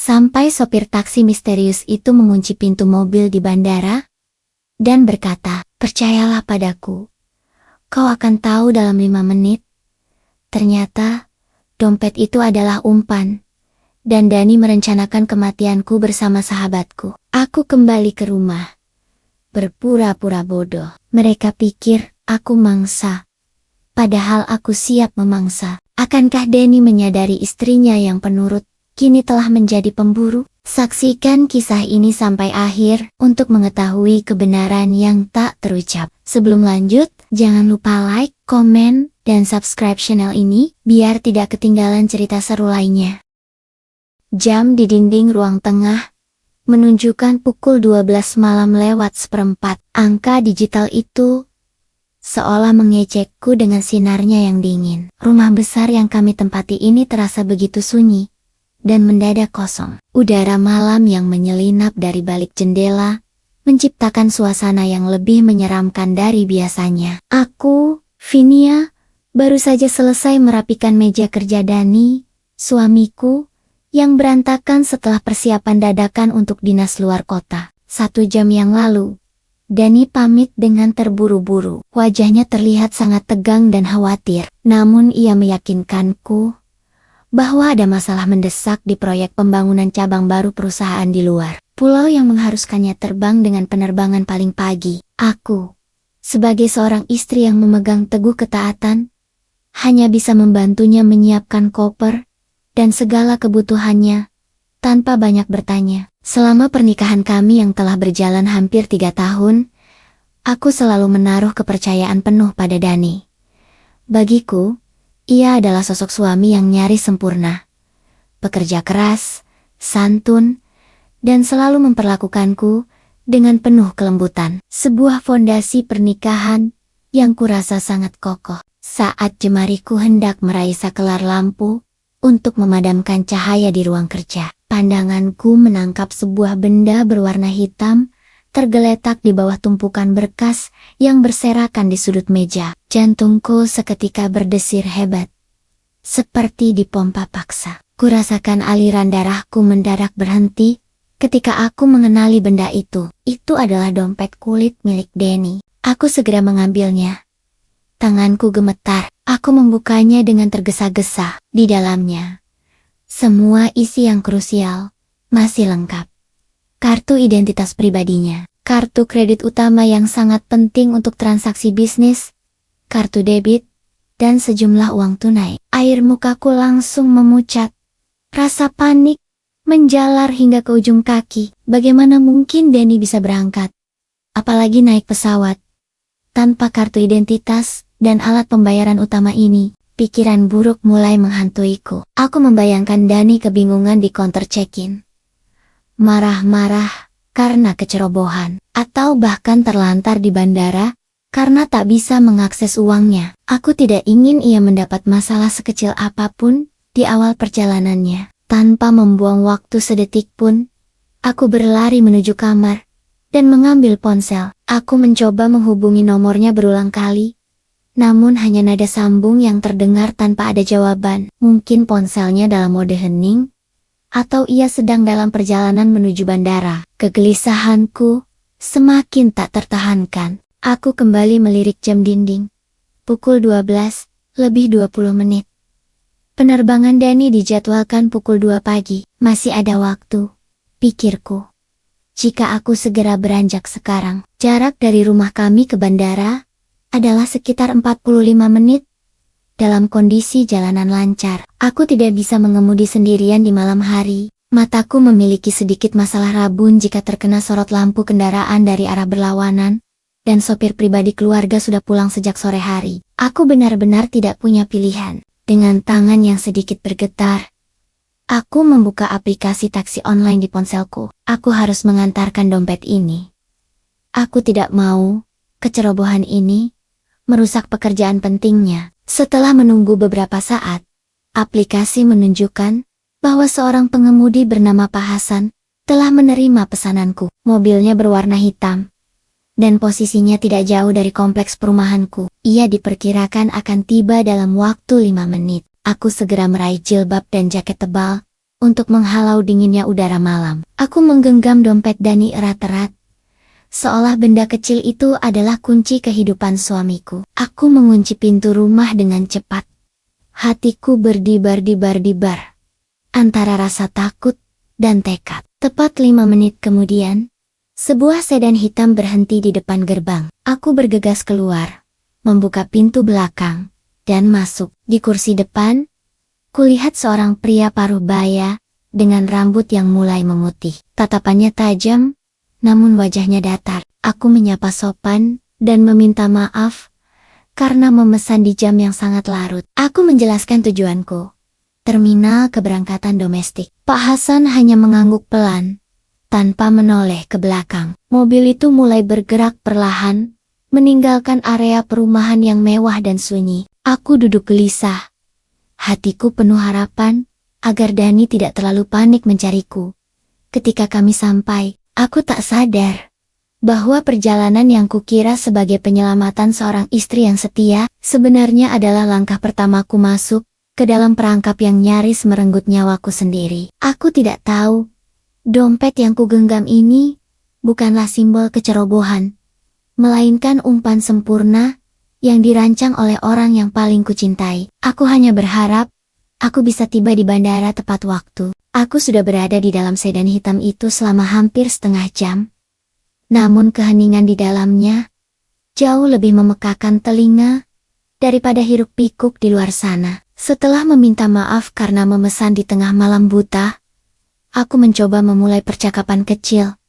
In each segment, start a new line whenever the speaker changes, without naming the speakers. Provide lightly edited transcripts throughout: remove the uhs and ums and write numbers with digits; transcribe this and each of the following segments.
Sampai sopir taksi misterius itu mengunci pintu mobil di bandara dan berkata, "Percayalah padaku, kau akan tahu dalam 5 menit." Ternyata, dompet itu adalah umpan, dan Dani merencanakan kematianku bersama sahabatku. Aku kembali ke rumah, berpura-pura bodoh. Mereka pikir aku mangsa, padahal aku siap memangsa. Akankah Dani menyadari istrinya yang penurut kini telah menjadi pemburu? Saksikan kisah ini sampai akhir untuk mengetahui kebenaran yang tak terucap. Sebelum lanjut, jangan lupa like, komen, dan subscribe channel ini biar tidak ketinggalan cerita seru lainnya. Jam di dinding ruang tengah menunjukkan pukul 12 malam lewat seperempat. Angka digital itu seolah mengejekku dengan sinarnya yang dingin. Rumah besar yang kami tempati ini terasa begitu sunyi dan mendadak kosong. Udara malam yang menyelinap dari balik jendela menciptakan suasana yang lebih menyeramkan dari biasanya. Aku, Vinia, baru saja selesai merapikan meja kerja Dani, suamiku, yang berantakan setelah persiapan dadakan untuk dinas luar kota. 1 jam yang lalu, Dani pamit dengan terburu-buru. Wajahnya terlihat sangat tegang dan khawatir. Namun ia meyakinkanku bahwa ada masalah mendesak di proyek pembangunan cabang baru perusahaan di luar pulau yang mengharuskannya terbang dengan penerbangan paling pagi. Aku, sebagai seorang istri yang memegang teguh ketaatan, hanya bisa membantunya menyiapkan koper dan segala kebutuhannya tanpa banyak bertanya. Selama pernikahan kami yang telah berjalan hampir 3 tahun, aku selalu menaruh kepercayaan penuh pada Dani. Bagiku, ia adalah sosok suami yang nyaris sempurna. Pekerja keras, santun, dan selalu memperlakukanku dengan penuh kelembutan. Sebuah fondasi pernikahan yang kurasa sangat kokoh. Saat jemariku hendak meraih sakelar lampu untuk memadamkan cahaya di ruang kerja, pandanganku menangkap sebuah benda berwarna hitam tergeletak di bawah tumpukan berkas yang berserakan di sudut meja. Jantungku seketika berdesir hebat, seperti dipompa paksa. Kurasakan aliran darahku mendadak berhenti ketika aku mengenali benda itu. Itu adalah dompet kulit milik Dani. Aku segera mengambilnya. Tanganku gemetar. Aku membukanya dengan tergesa-gesa. Di dalamnya, semua isi yang krusial masih lengkap. Kartu identitas pribadinya, kartu kredit utama yang sangat penting untuk transaksi bisnis, kartu debit, dan sejumlah uang tunai. Air mukaku langsung memucat. Rasa panik menjalar hingga ke ujung kaki. Bagaimana mungkin Dani bisa berangkat, apalagi naik pesawat, tanpa kartu identitas dan alat pembayaran utama ini? Pikiran buruk mulai menghantuiku. Aku membayangkan Dani kebingungan di counter check-in, marah-marah karena kecerobohan, atau bahkan terlantar di bandara karena tak bisa mengakses uangnya. Aku tidak ingin ia mendapat masalah sekecil apapun di awal perjalanannya. Tanpa membuang waktu sedetik pun, aku berlari menuju kamar dan mengambil ponsel. Aku mencoba menghubungi nomornya berulang kali, namun hanya nada sambung yang terdengar tanpa ada jawaban. Mungkin ponselnya dalam mode hening, atau ia sedang dalam perjalanan menuju bandara. Kegelisahanku semakin tak tertahankan. Aku kembali melirik jam dinding. Pukul 12 lebih 20 menit. Penerbangan Dani dijadwalkan pukul 2 pagi. Masih ada waktu, pikirku. Jika aku segera beranjak sekarang. Jarak dari rumah kami ke bandara adalah sekitar 45 menit. Dalam kondisi jalanan lancar, aku tidak bisa mengemudi sendirian di malam hari. Mataku memiliki sedikit masalah rabun jika terkena sorot lampu kendaraan dari arah berlawanan, dan sopir pribadi keluarga sudah pulang sejak sore hari. Aku benar-benar tidak punya pilihan. Dengan tangan yang sedikit bergetar, aku membuka aplikasi taksi online di ponselku. Aku harus mengantarkan dompet ini. Aku tidak mau kecerobohan ini merusak pekerjaan pentingnya. Setelah menunggu beberapa saat, aplikasi menunjukkan bahwa seorang pengemudi bernama Pak Hasan telah menerima pesananku. Mobilnya berwarna hitam dan posisinya tidak jauh dari kompleks perumahanku. Ia diperkirakan akan tiba dalam waktu 5 menit. Aku segera meraih jilbab dan jaket tebal untuk menghalau dinginnya udara malam. Aku menggenggam dompet Dani erat-erat, seolah benda kecil itu adalah kunci kehidupan suamiku. Aku mengunci pintu rumah dengan cepat. Hatiku berdebar-debar-debar antara rasa takut dan tekad. Tepat 5 menit kemudian, sebuah sedan hitam berhenti di depan gerbang. Aku bergegas keluar, membuka pintu belakang, dan masuk. Di kursi depan, kulihat seorang pria paruh baya, dengan rambut yang mulai memutih. Tatapannya tajam, namun wajahnya datar. Aku menyapa sopan, dan meminta maaf, karena memesan di jam yang sangat larut. Aku menjelaskan tujuanku. Terminal keberangkatan domestik. Pak Hasan hanya mengangguk pelan, tanpa menoleh ke belakang. Mobil itu mulai bergerak perlahan, meninggalkan area perumahan yang mewah dan sunyi. Aku duduk gelisah. Hatiku penuh harapan, agar Dani tidak terlalu panik mencariku. Ketika kami sampai, aku tak sadar bahwa perjalanan yang kukira sebagai penyelamatan seorang istri yang setia, sebenarnya adalah langkah pertamaku masuk ke dalam perangkap yang nyaris merenggut nyawaku sendiri. Aku tidak tahu, dompet yang kugenggam ini bukanlah simbol kecerobohan, melainkan umpan sempurna yang dirancang oleh orang yang paling kucintai. Aku hanya berharap aku bisa tiba di bandara tepat waktu. Aku sudah berada di dalam sedan hitam itu selama hampir setengah jam. Namun keheningan di dalamnya jauh lebih memekakan telinga daripada hiruk pikuk di luar sana. Setelah meminta maaf karena memesan di tengah malam buta, aku mencoba memulai percakapan kecil,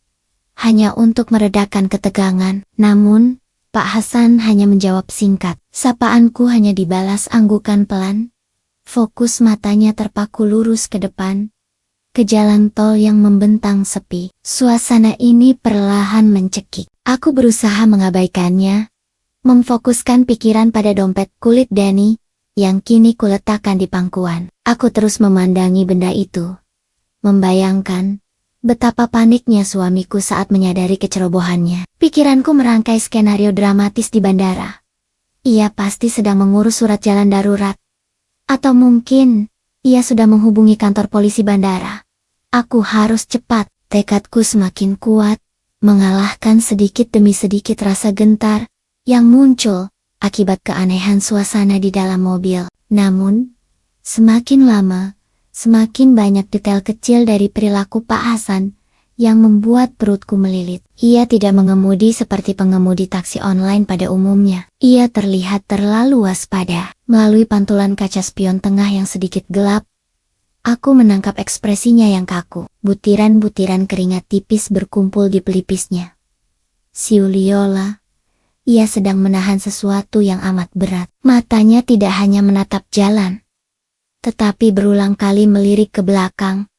hanya untuk meredakan ketegangan. Namun, Pak Hasan hanya menjawab singkat. Sapaanku hanya dibalas anggukan pelan. Fokus matanya terpaku lurus ke depan, ke jalan tol yang membentang sepi. Suasana ini perlahan mencekik. Aku berusaha mengabaikannya, memfokuskan pikiran pada dompet kulit Dani, yang kini kuletakkan di pangkuan. Aku terus memandangi benda itu, membayangkan betapa paniknya suamiku saat menyadari kecerobohannya. Pikiranku merangkai skenario dramatis di bandara. Ia pasti sedang mengurus surat jalan darurat. Atau mungkin, ia sudah menghubungi kantor polisi bandara. Aku harus cepat. Tekadku semakin kuat, mengalahkan sedikit demi sedikit rasa gentar yang muncul akibat keanehan suasana di dalam mobil. Namun, semakin lama, semakin banyak detail kecil dari perilaku Pak Hasan yang membuat perutku melilit. Ia tidak mengemudi seperti pengemudi taksi online pada umumnya. Ia terlihat terlalu waspada. Melalui pantulan kaca spion tengah yang sedikit gelap, aku menangkap ekspresinya yang kaku. Butiran-butiran keringat tipis berkumpul di pelipisnya. Siuliola, ia sedang menahan sesuatu yang amat berat. Matanya tidak hanya menatap jalan, tetapi berulang kali melirik ke belakang,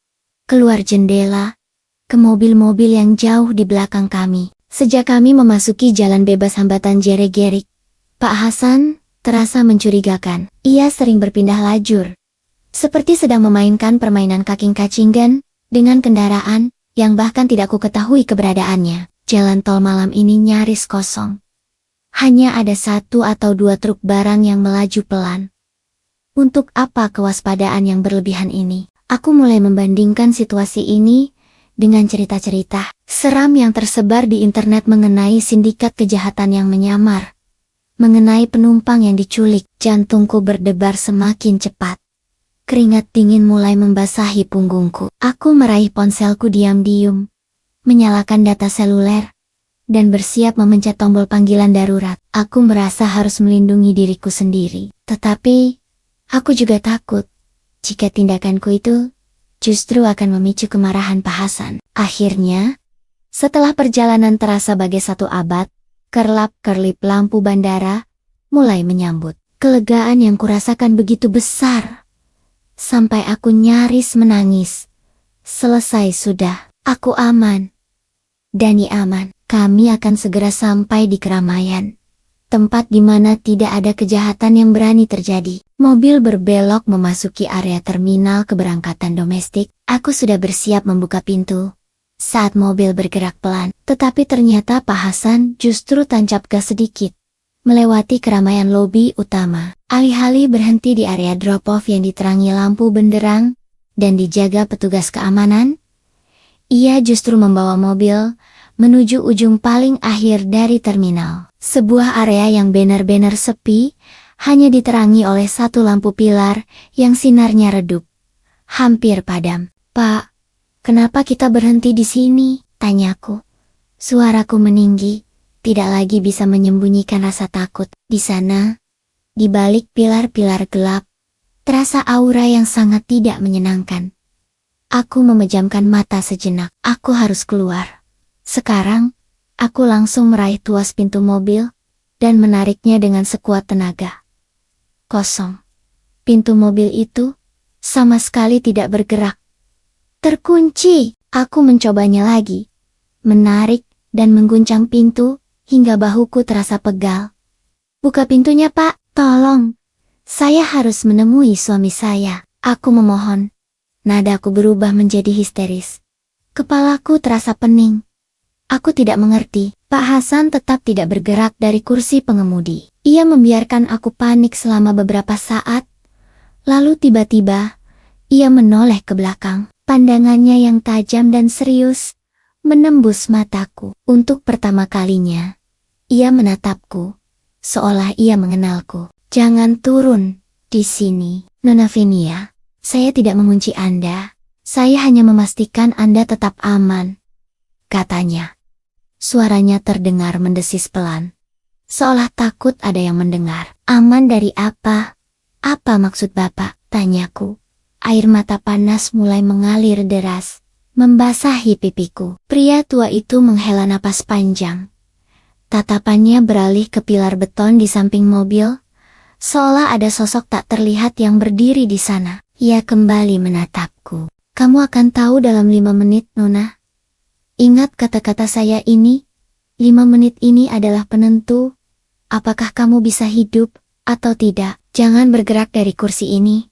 keluar jendela, ke mobil-mobil yang jauh di belakang kami. Sejak kami memasuki jalan bebas hambatan jeregerik, Pak Hasan terasa mencurigakan. Ia sering berpindah lajur, seperti sedang memainkan permainan kaking-kacingan dengan kendaraan yang bahkan tidak ku ketahui keberadaannya. Jalan tol malam ini nyaris kosong. Hanya ada 1 atau 2 truk barang yang melaju pelan. Untuk apa kewaspadaan yang berlebihan ini? Aku mulai membandingkan situasi ini dengan cerita-cerita seram yang tersebar di internet mengenai sindikat kejahatan yang menyamar, mengenai penumpang yang diculik. Jantungku berdebar semakin cepat. Keringat dingin mulai membasahi punggungku. Aku meraih ponselku diam-diam, menyalakan data seluler, dan bersiap memencet tombol panggilan darurat. Aku merasa harus melindungi diriku sendiri. Tetapi, aku juga takut jika tindakanku itu justru akan memicu kemarahan Pak Hasan. Akhirnya, setelah perjalanan terasa bagai 1 abad, kerlap-kerlip lampu bandara mulai menyambut. Kelegaan yang kurasakan begitu besar, sampai aku nyaris menangis. Selesai sudah, aku aman. Dani aman. Kami akan segera sampai di keramaian, tempat di mana tidak ada kejahatan yang berani terjadi. Mobil berbelok memasuki area terminal keberangkatan domestik. Aku sudah bersiap membuka pintu saat mobil bergerak pelan. Tetapi ternyata Pak Hasan justru tancap gas sedikit, melewati keramaian lobi utama. Alih-alih berhenti di area drop-off yang diterangi lampu benderang, dan dijaga petugas keamanan, ia justru membawa mobil menuju ujung paling akhir dari terminal. Sebuah area yang benar-benar sepi, hanya diterangi oleh satu lampu pilar yang sinarnya redup, hampir padam. "Pak, kenapa kita berhenti di sini?" tanyaku. Suaraku meninggi, tidak lagi bisa menyembunyikan rasa takut. Di sana, di balik pilar-pilar gelap, terasa aura yang sangat tidak menyenangkan. Aku memejamkan mata sejenak. Aku harus keluar. Sekarang, aku langsung meraih tuas pintu mobil dan menariknya dengan sekuat tenaga. Kosong. Pintu mobil itu sama sekali tidak bergerak. Terkunci. Aku mencobanya lagi, menarik dan mengguncang pintu hingga bahuku terasa pegal. "Buka pintunya, Pak, tolong. Saya harus menemui suami saya," aku memohon. Nadaku berubah menjadi histeris. Kepalaku terasa pening. Aku tidak mengerti. Pak Hasan tetap tidak bergerak dari kursi pengemudi. Ia membiarkan aku panik selama beberapa saat. Lalu tiba-tiba, ia menoleh ke belakang. Pandangannya yang tajam dan serius menembus mataku. Untuk pertama kalinya, ia menatapku, seolah ia mengenalku. "Jangan turun di sini, Nona Venia. Saya tidak mengunci Anda. Saya hanya memastikan Anda tetap aman," katanya. Suaranya terdengar mendesis pelan, seolah takut ada yang mendengar. "Aman dari apa? Apa maksud Bapak?" tanyaku. Air mata panas mulai mengalir deras, membasahi pipiku. Pria tua itu menghela napas panjang. Tatapannya beralih ke pilar beton di samping mobil, seolah ada sosok tak terlihat yang berdiri di sana. Ia kembali menatapku. "Kamu akan tahu dalam 5 menit, Nona. Ingat kata-kata saya ini, 5 menit ini adalah penentu, apakah kamu bisa hidup atau tidak. Jangan bergerak dari kursi ini.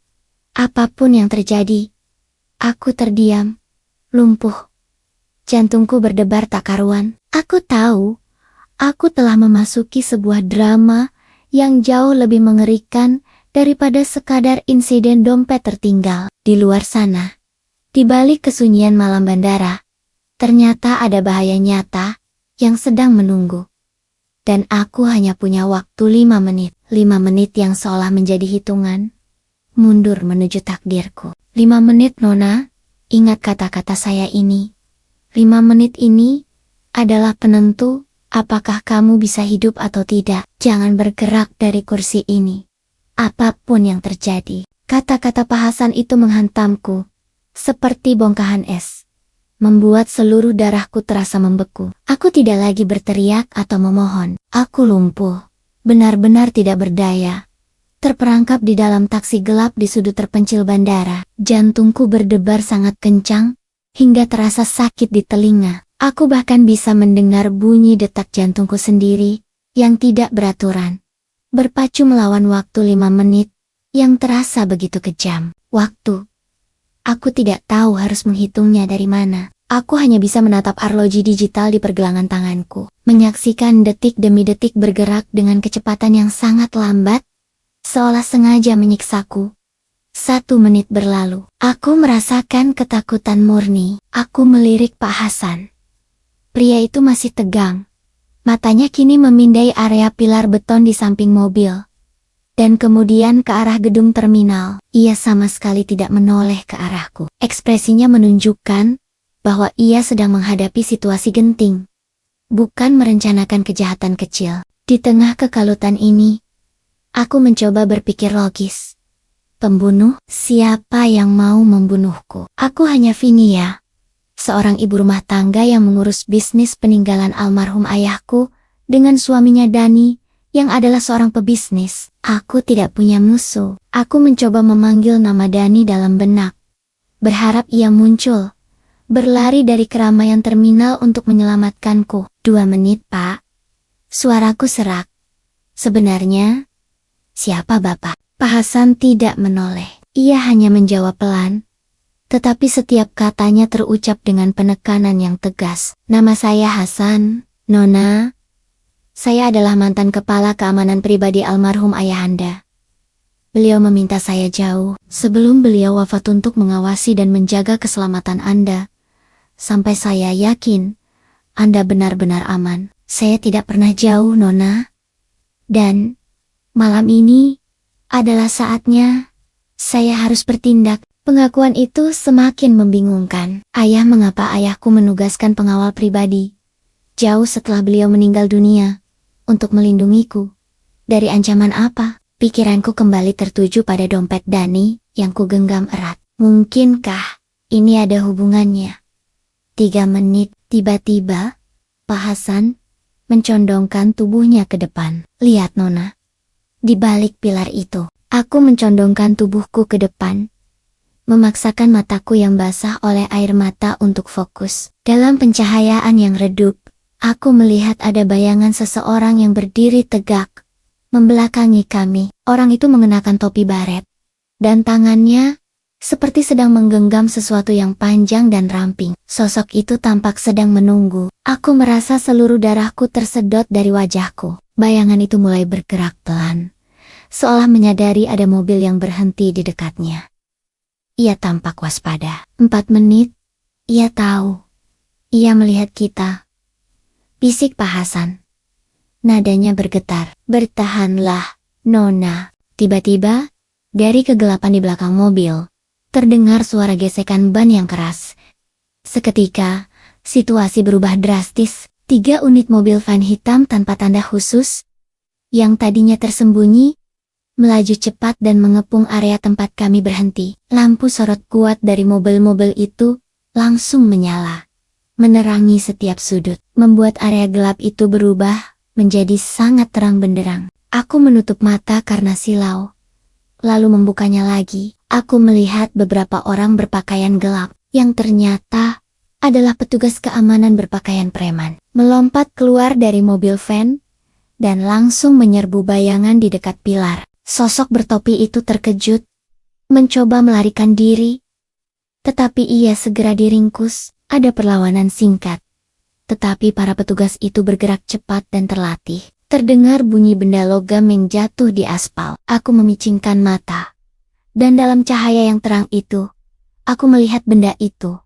Apapun yang terjadi." Aku terdiam, lumpuh. Jantungku berdebar tak karuan. Aku tahu, aku telah memasuki sebuah drama yang jauh lebih mengerikan daripada sekadar insiden dompet tertinggal. Di luar sana, di balik kesunyian malam bandara, ternyata ada bahaya nyata yang sedang menunggu. Dan aku hanya punya waktu 5 menit. 5 menit yang seolah menjadi hitungan mundur menuju takdirku. 5 menit, Nona. Ingat kata-kata saya ini. 5 menit ini adalah penentu apakah kamu bisa hidup atau tidak. Jangan bergerak dari kursi ini. Apapun yang terjadi. Kata-kata Pak Hasan itu menghantamku seperti bongkahan es, membuat seluruh darahku terasa membeku. Aku tidak lagi berteriak atau memohon. Aku lumpuh, benar-benar tidak berdaya. Terperangkap di dalam taksi gelap di sudut terpencil bandara. Jantungku berdebar sangat kencang, hingga terasa sakit di telinga. Aku bahkan bisa mendengar bunyi detak jantungku sendiri, yang tidak beraturan. Berpacu melawan waktu 5 menit, yang terasa begitu kejam. Waktu. Aku tidak tahu harus menghitungnya dari mana. Aku hanya bisa menatap arloji digital di pergelangan tanganku, menyaksikan detik demi detik bergerak dengan kecepatan yang sangat lambat, seolah sengaja menyiksaku. 1 menit berlalu. Aku merasakan ketakutan murni. Aku melirik Pak Hasan. Pria itu masih tegang. Matanya kini memindai area pilar beton di samping mobil. Dan kemudian ke arah gedung terminal. Ia sama sekali tidak menoleh ke arahku. Ekspresinya menunjukkan bahwa ia sedang menghadapi situasi genting, bukan merencanakan kejahatan kecil. Di tengah kekalutan ini, aku mencoba berpikir logis. Pembunuh? Siapa yang mau membunuhku? Aku hanya Vinia, seorang ibu rumah tangga yang mengurus bisnis peninggalan almarhum ayahku dengan suaminya Dani, yang adalah seorang pebisnis. Aku tidak punya musuh. Aku mencoba memanggil nama Dani dalam benak, berharap ia muncul, berlari dari keramaian terminal untuk menyelamatkanku. 2 menit, Pak. Suaraku serak. Sebenarnya, siapa Bapak? Pak Hasan tidak menoleh. Ia hanya menjawab pelan, tetapi setiap katanya terucap dengan penekanan yang tegas. Nama saya Hasan, Nona. Saya adalah mantan kepala keamanan pribadi almarhum ayahanda. Beliau meminta saya jauh sebelum beliau wafat untuk mengawasi dan menjaga keselamatan Anda. Sampai saya yakin Anda benar-benar aman. Saya tidak pernah jauh, Nona. Dan malam ini adalah saatnya saya harus bertindak. Pengakuan itu semakin membingungkan. Ayah, mengapa ayahku menugaskan pengawal pribadi jauh setelah beliau meninggal dunia untuk melindungiku? Dari ancaman apa? Pikiranku kembali tertuju pada dompet Dani yang kugenggam erat. Mungkinkah ini ada hubungannya? 3 menit, tiba-tiba Pak Hasan mencondongkan tubuhnya ke depan. Lihat, Nona. Di balik pilar itu, aku mencondongkan tubuhku ke depan, memaksakan mataku yang basah oleh air mata untuk fokus. Dalam pencahayaan yang redup, aku melihat ada bayangan seseorang yang berdiri tegak, membelakangi kami. Orang itu mengenakan topi baret, dan tangannya seperti sedang menggenggam sesuatu yang panjang dan ramping. Sosok itu tampak sedang menunggu. Aku merasa seluruh darahku tersedot dari wajahku. Bayangan itu mulai bergerak pelan, seolah menyadari ada mobil yang berhenti di dekatnya. Ia tampak waspada. 4 menit, ia tahu. Ia melihat kita. Bisik Pak Hasan. Nadanya bergetar. Bertahanlah, Nona. Tiba-tiba, dari kegelapan di belakang mobil, terdengar suara gesekan ban yang keras. Seketika, situasi berubah drastis. 3 unit mobil van hitam tanpa tanda khusus, yang tadinya tersembunyi, melaju cepat dan mengepung area tempat kami berhenti. Lampu sorot kuat dari mobil-mobil itu langsung menyala, menerangi setiap sudut, membuat area gelap itu berubah menjadi sangat terang benderang. Aku menutup mata karena silau, lalu membukanya lagi. Aku melihat beberapa orang berpakaian gelap, yang ternyata adalah petugas keamanan berpakaian preman, melompat keluar dari mobil van, dan langsung menyerbu bayangan di dekat pilar. Sosok bertopi itu terkejut, mencoba melarikan diri, tetapi ia segera diringkus. Ada perlawanan singkat, tetapi para petugas itu bergerak cepat dan terlatih. Terdengar bunyi benda logam yang jatuh di aspal. Aku memicingkan mata, dan dalam cahaya yang terang itu, aku melihat benda itu.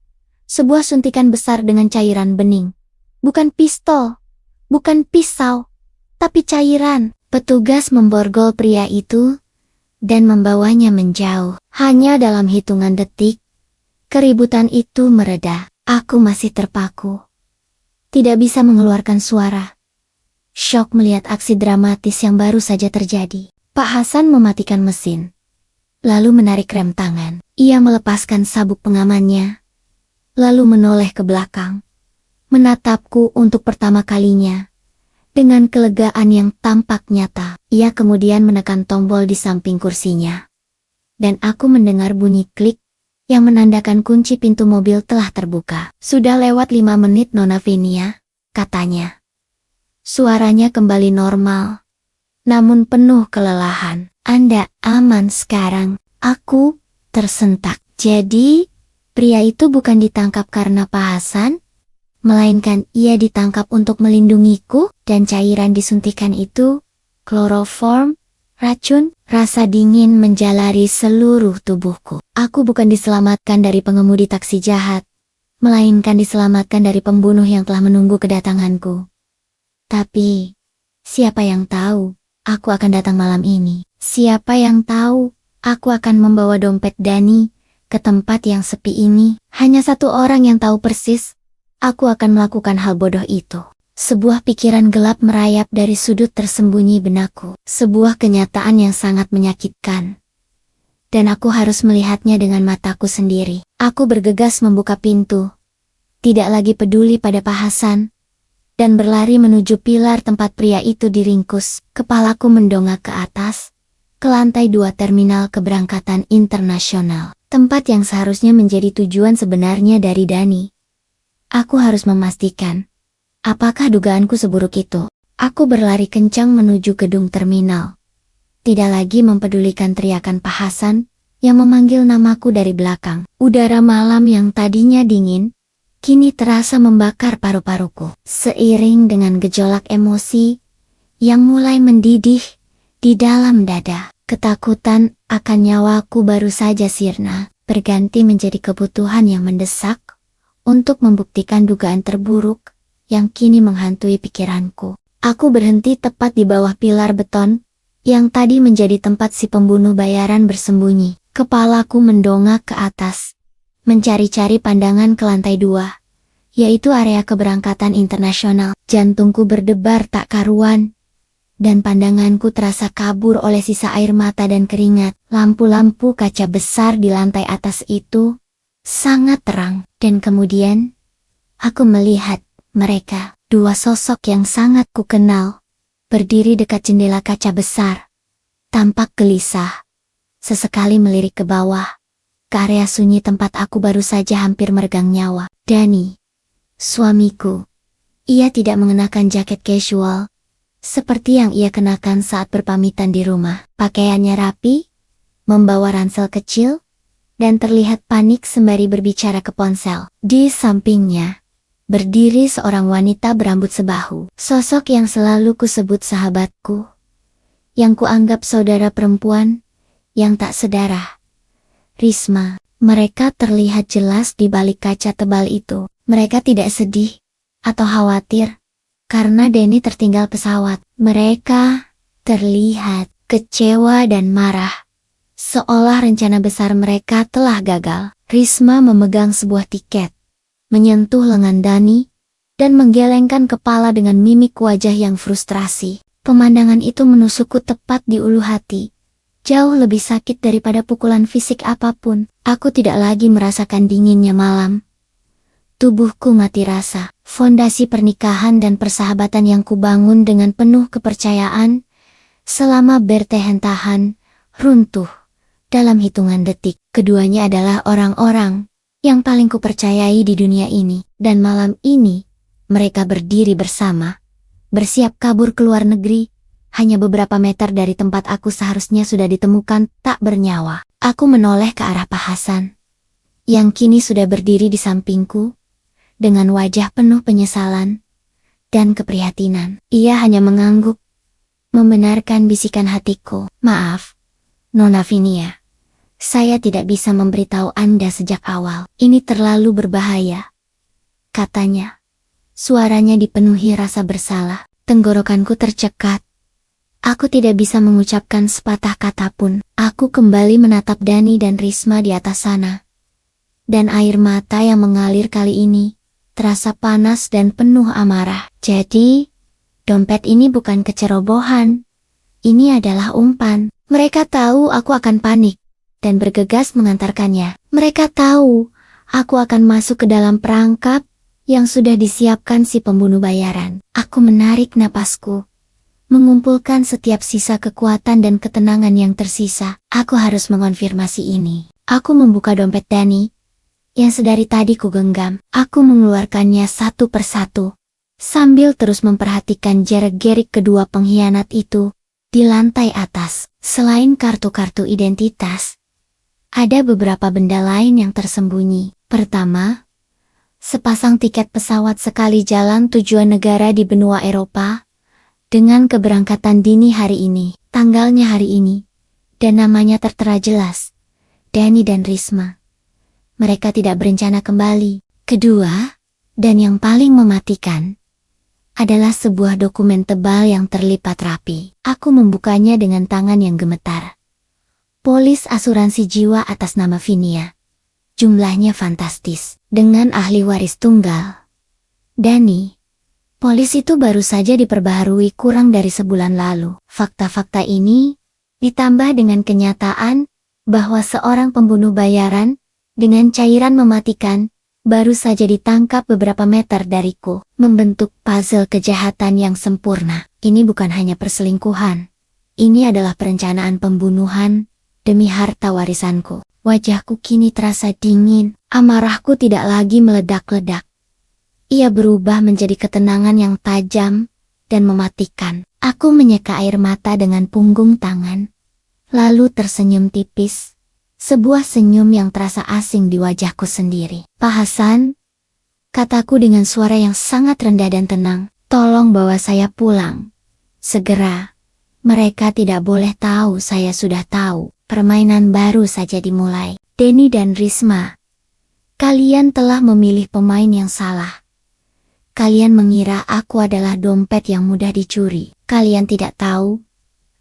Sebuah suntikan besar dengan cairan bening. Bukan pistol, bukan pisau, tapi cairan. Petugas memborgol pria itu dan membawanya menjauh. Hanya dalam hitungan detik, keributan itu mereda. Aku masih terpaku, tidak bisa mengeluarkan suara. Syok melihat aksi dramatis yang baru saja terjadi. Pak Hasan mematikan mesin, lalu menarik rem tangan. Ia melepaskan sabuk pengamannya, lalu menoleh ke belakang, menatapku untuk pertama kalinya. Dengan kelegaan yang tampak nyata, ia kemudian menekan tombol di samping kursinya. Dan aku mendengar bunyi klik, yang menandakan kunci pintu mobil telah terbuka. Sudah lewat 5 menit, Nona Venia, katanya. Suaranya kembali normal, namun penuh kelelahan. Anda aman sekarang? Aku tersentak. Jadi, pria itu bukan ditangkap karena Pak Hasan, melainkan ia ditangkap untuk melindungiku, dan cairan disuntikan itu, kloroform, racun. Rasa dingin menjalari seluruh tubuhku. Aku bukan diselamatkan dari pengemudi taksi jahat, melainkan diselamatkan dari pembunuh yang telah menunggu kedatanganku. Tapi, siapa yang tahu, aku akan datang malam ini? Siapa yang tahu, aku akan membawa dompet Dani ke tempat yang sepi ini? Hanya satu orang yang tahu persis, aku akan melakukan hal bodoh itu. Sebuah pikiran gelap merayap dari sudut tersembunyi benakku. Sebuah kenyataan yang sangat menyakitkan. Dan aku harus melihatnya dengan mataku sendiri. Aku bergegas membuka pintu, tidak lagi peduli pada Pak Hasan, dan berlari menuju pilar tempat pria itu diringkus. Kepalaku mendongak ke atas, ke lantai 2 terminal keberangkatan internasional. Tempat yang seharusnya menjadi tujuan sebenarnya dari Dani. Aku harus memastikan, apakah dugaanku seburuk itu? Aku berlari kencang menuju gedung terminal. Tidak lagi mempedulikan teriakan Pak Hasan yang memanggil namaku dari belakang. Udara malam yang tadinya dingin, kini terasa membakar paru-paruku. Seiring dengan gejolak emosi yang mulai mendidih di dalam dada, Ketakutan akan nyawaku baru saja sirna, berganti menjadi kebutuhan yang mendesak untuk membuktikan dugaan terburuk yang kini menghantui pikiranku. Aku berhenti tepat di bawah pilar beton yang tadi menjadi tempat si pembunuh bayaran bersembunyi. Kepalaku mendongak ke atas, mencari-cari pandangan ke lantai 2, yaitu area keberangkatan internasional. Jantungku berdebar tak karuan, dan pandanganku terasa kabur oleh sisa air mata dan keringat. Lampu-lampu kaca besar di lantai atas itu sangat terang, dan kemudian aku melihat mereka, dua sosok yang sangat kukenal, berdiri dekat jendela kaca besar, tampak gelisah. Sesekali melirik ke bawah, ke area sunyi tempat aku baru saja hampir meregang nyawa. Dani, suamiku. Ia tidak mengenakan jaket casual, seperti yang ia kenakan saat berpamitan di rumah. Pakaiannya rapi, membawa ransel kecil, dan terlihat panik sembari berbicara ke ponsel. Di sampingnya berdiri seorang wanita berambut sebahu, sosok yang selalu kusebut sahabatku, yang kuanggap saudara perempuan, yang tak sedarah. Risma. Mereka terlihat jelas di balik kaca tebal itu. Mereka tidak sedih atau khawatir karena Denny tertinggal pesawat. Mereka terlihat kecewa dan marah, seolah rencana besar mereka telah gagal. Risma memegang sebuah tiket, menyentuh lengan Dani, dan menggelengkan kepala dengan mimik wajah yang frustrasi. Pemandangan itu menusukku tepat di ulu hati. Jauh lebih sakit daripada pukulan fisik apapun. Aku tidak lagi merasakan dinginnya malam. Tubuhku mati rasa. Fondasi pernikahan dan persahabatan yang kubangun dengan penuh kepercayaan selama bertahan-tahan runtuh dalam hitungan detik. Keduanya adalah orang-orang yang paling kupercayai di dunia ini. Dan malam ini, mereka berdiri bersama, bersiap kabur ke luar negeri. Hanya beberapa meter dari tempat aku seharusnya sudah ditemukan tak bernyawa. Aku menoleh ke arah Pak Hasan, yang kini sudah berdiri di sampingku, dengan wajah penuh penyesalan dan keprihatinan. Ia hanya mengangguk, membenarkan bisikan hatiku. Maaf, Nona Vinia. Saya tidak bisa memberitahu Anda sejak awal. Ini terlalu berbahaya, katanya. Suaranya dipenuhi rasa bersalah. Tenggorokanku tercekat. Aku tidak bisa mengucapkan sepatah kata pun. Aku kembali menatap Dani dan Risma di atas sana. Dan air mata yang mengalir kali ini terasa panas dan penuh amarah. Jadi, dompet ini bukan kecerobohan. Ini adalah umpan. Mereka tahu aku akan panik dan bergegas mengantarkannya. Mereka tahu aku akan masuk ke dalam perangkap yang sudah disiapkan si pembunuh bayaran. Aku menarik napasku, mengumpulkan setiap sisa kekuatan dan ketenangan yang tersisa. Aku harus mengonfirmasi ini. Aku membuka dompet Dani, yang sedari tadi kugenggam. Aku mengeluarkannya satu persatu, sambil terus memperhatikan jerak-gerik kedua pengkhianat itu di lantai atas. Selain kartu-kartu identitas, ada beberapa benda lain yang tersembunyi. Pertama, sepasang tiket pesawat sekali jalan tujuan negara di benua Eropa, dengan keberangkatan dini hari ini, tanggalnya hari ini, dan namanya tertera jelas, Dani dan Risma. Mereka tidak berencana kembali. Kedua, dan yang paling mematikan, adalah sebuah dokumen tebal yang terlipat rapi. Aku membukanya dengan tangan yang gemetar. Polis asuransi jiwa atas nama Vinia. Jumlahnya fantastis. Dengan ahli waris tunggal Dani. Polis itu baru saja diperbaharui kurang dari sebulan lalu. Fakta-fakta ini ditambah dengan kenyataan bahwa seorang pembunuh bayaran dengan cairan mematikan baru saja ditangkap beberapa meter dariku, membentuk puzzle kejahatan yang sempurna. Ini bukan hanya perselingkuhan. Ini adalah perencanaan pembunuhan demi harta warisanku. Wajahku kini terasa dingin. Amarahku tidak lagi meledak-ledak. Ia berubah menjadi ketenangan yang tajam dan mematikan. Aku menyeka air mata dengan punggung tangan, lalu tersenyum tipis. Sebuah senyum yang terasa asing di wajahku sendiri. Pak Hasan, kataku dengan suara yang sangat rendah dan tenang, tolong bawa saya pulang. Segera. Mereka tidak boleh tahu saya sudah tahu. Permainan baru saja dimulai. Denny dan Risma, kalian telah memilih pemain yang salah. Kalian mengira aku adalah dompet yang mudah dicuri. Kalian tidak tahu,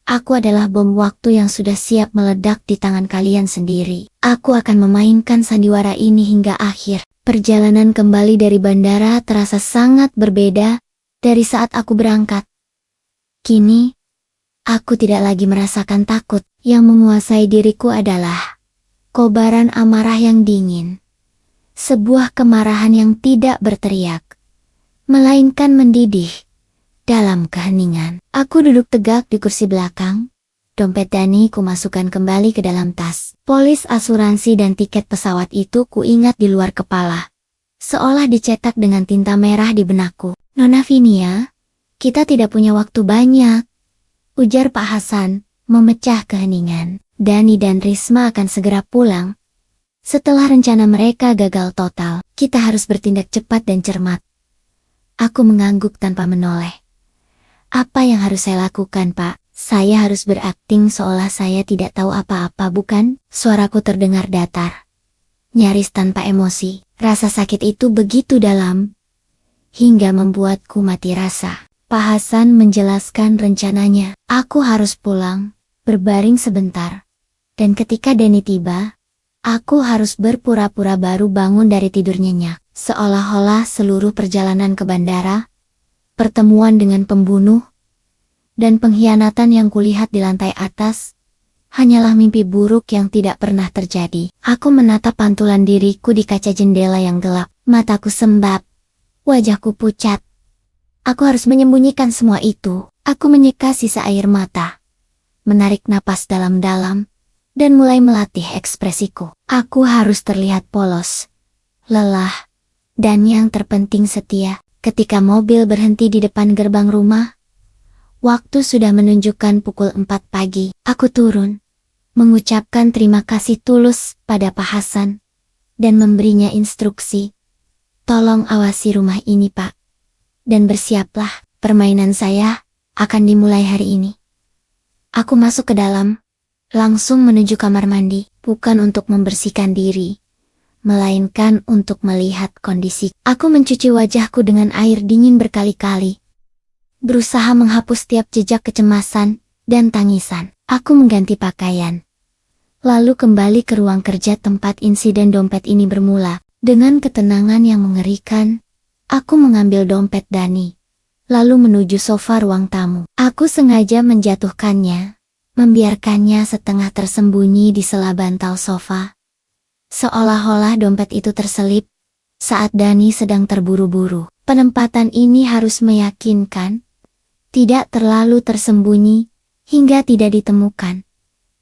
aku adalah bom waktu yang sudah siap meledak di tangan kalian sendiri. Aku akan memainkan sandiwara ini hingga akhir. Perjalanan kembali dari bandara terasa sangat berbeda dari saat aku berangkat. Kini, aku tidak lagi merasakan takut. Yang menguasai diriku adalah kobaran amarah yang dingin. Sebuah kemarahan yang tidak berteriak, melainkan mendidih dalam keheningan. Aku duduk tegak di kursi belakang. Dompet Dani ku masukkan kembali ke dalam tas. Polis asuransi dan tiket pesawat itu ku ingat di luar kepala, seolah dicetak dengan tinta merah di benakku. Nona Vinia, kita tidak punya waktu banyak, ujar Pak Hasan, memecah keheningan. Dani dan Risma akan segera pulang. Setelah rencana mereka gagal total, kita harus bertindak cepat dan cermat. Aku mengangguk tanpa menoleh. Apa yang harus saya lakukan, Pak? Saya harus berakting seolah saya tidak tahu apa-apa, bukan? Suaraku terdengar datar, nyaris tanpa emosi. Rasa sakit itu begitu dalam, hingga membuatku mati rasa. Pak Hasan menjelaskan rencananya. Aku harus pulang, berbaring sebentar. Dan ketika Denny tiba, aku harus berpura-pura baru bangun dari tidur nyenyak. Seolah-olah seluruh perjalanan ke bandara, pertemuan dengan pembunuh, dan pengkhianatan yang kulihat di lantai atas, hanyalah mimpi buruk yang tidak pernah terjadi. Aku menatap pantulan diriku di kaca jendela yang gelap. Mataku sembab, wajahku pucat. Aku harus menyembunyikan semua itu. Aku menyeka sisa air mata, menarik napas dalam-dalam, dan mulai melatih ekspresiku. Aku harus terlihat polos, lelah, dan yang terpenting setia. Ketika mobil berhenti di depan gerbang rumah, waktu sudah menunjukkan pukul 4 pagi. Aku turun, mengucapkan terima kasih tulus pada Pak Hasan, dan memberinya instruksi. Tolong awasi rumah ini, Pak. Dan bersiaplah, permainan saya akan dimulai hari ini. Aku masuk ke dalam, langsung menuju kamar mandi, bukan untuk membersihkan diri, melainkan untuk melihat kondisi. Aku mencuci wajahku dengan air dingin berkali-kali, berusaha menghapus tiap jejak kecemasan dan tangisan. Aku mengganti pakaian, lalu kembali ke ruang kerja tempat insiden dompet ini bermula. Dengan ketenangan yang mengerikan, aku mengambil dompet Dani, lalu menuju sofa ruang tamu. Aku sengaja menjatuhkannya, membiarkannya setengah tersembunyi di sela bantal sofa, seolah-olah dompet itu terselip saat Dani sedang terburu-buru. Penempatan ini harus meyakinkan, tidak terlalu tersembunyi hingga tidak ditemukan,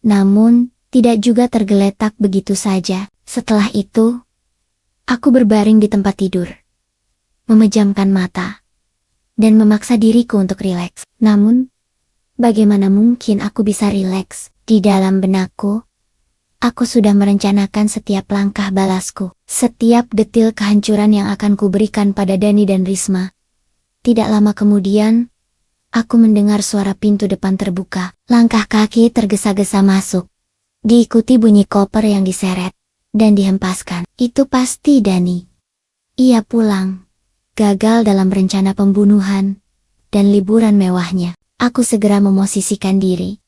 namun tidak juga tergeletak begitu saja. Setelah itu, aku berbaring di tempat tidur, memejamkan mata, dan memaksa diriku untuk rileks. Namun, bagaimana mungkin aku bisa rileks? Di dalam benakku, aku sudah merencanakan setiap langkah balasku, setiap detil kehancuran yang akan kuberikan pada Dani dan Risma. Tidak lama kemudian, aku mendengar suara pintu depan terbuka. Langkah kaki tergesa-gesa masuk, diikuti bunyi koper yang diseret dan dihempaskan. Itu pasti Dani. Ia pulang, gagal dalam rencana pembunuhan dan liburan mewahnya. Aku segera memosisikan diri,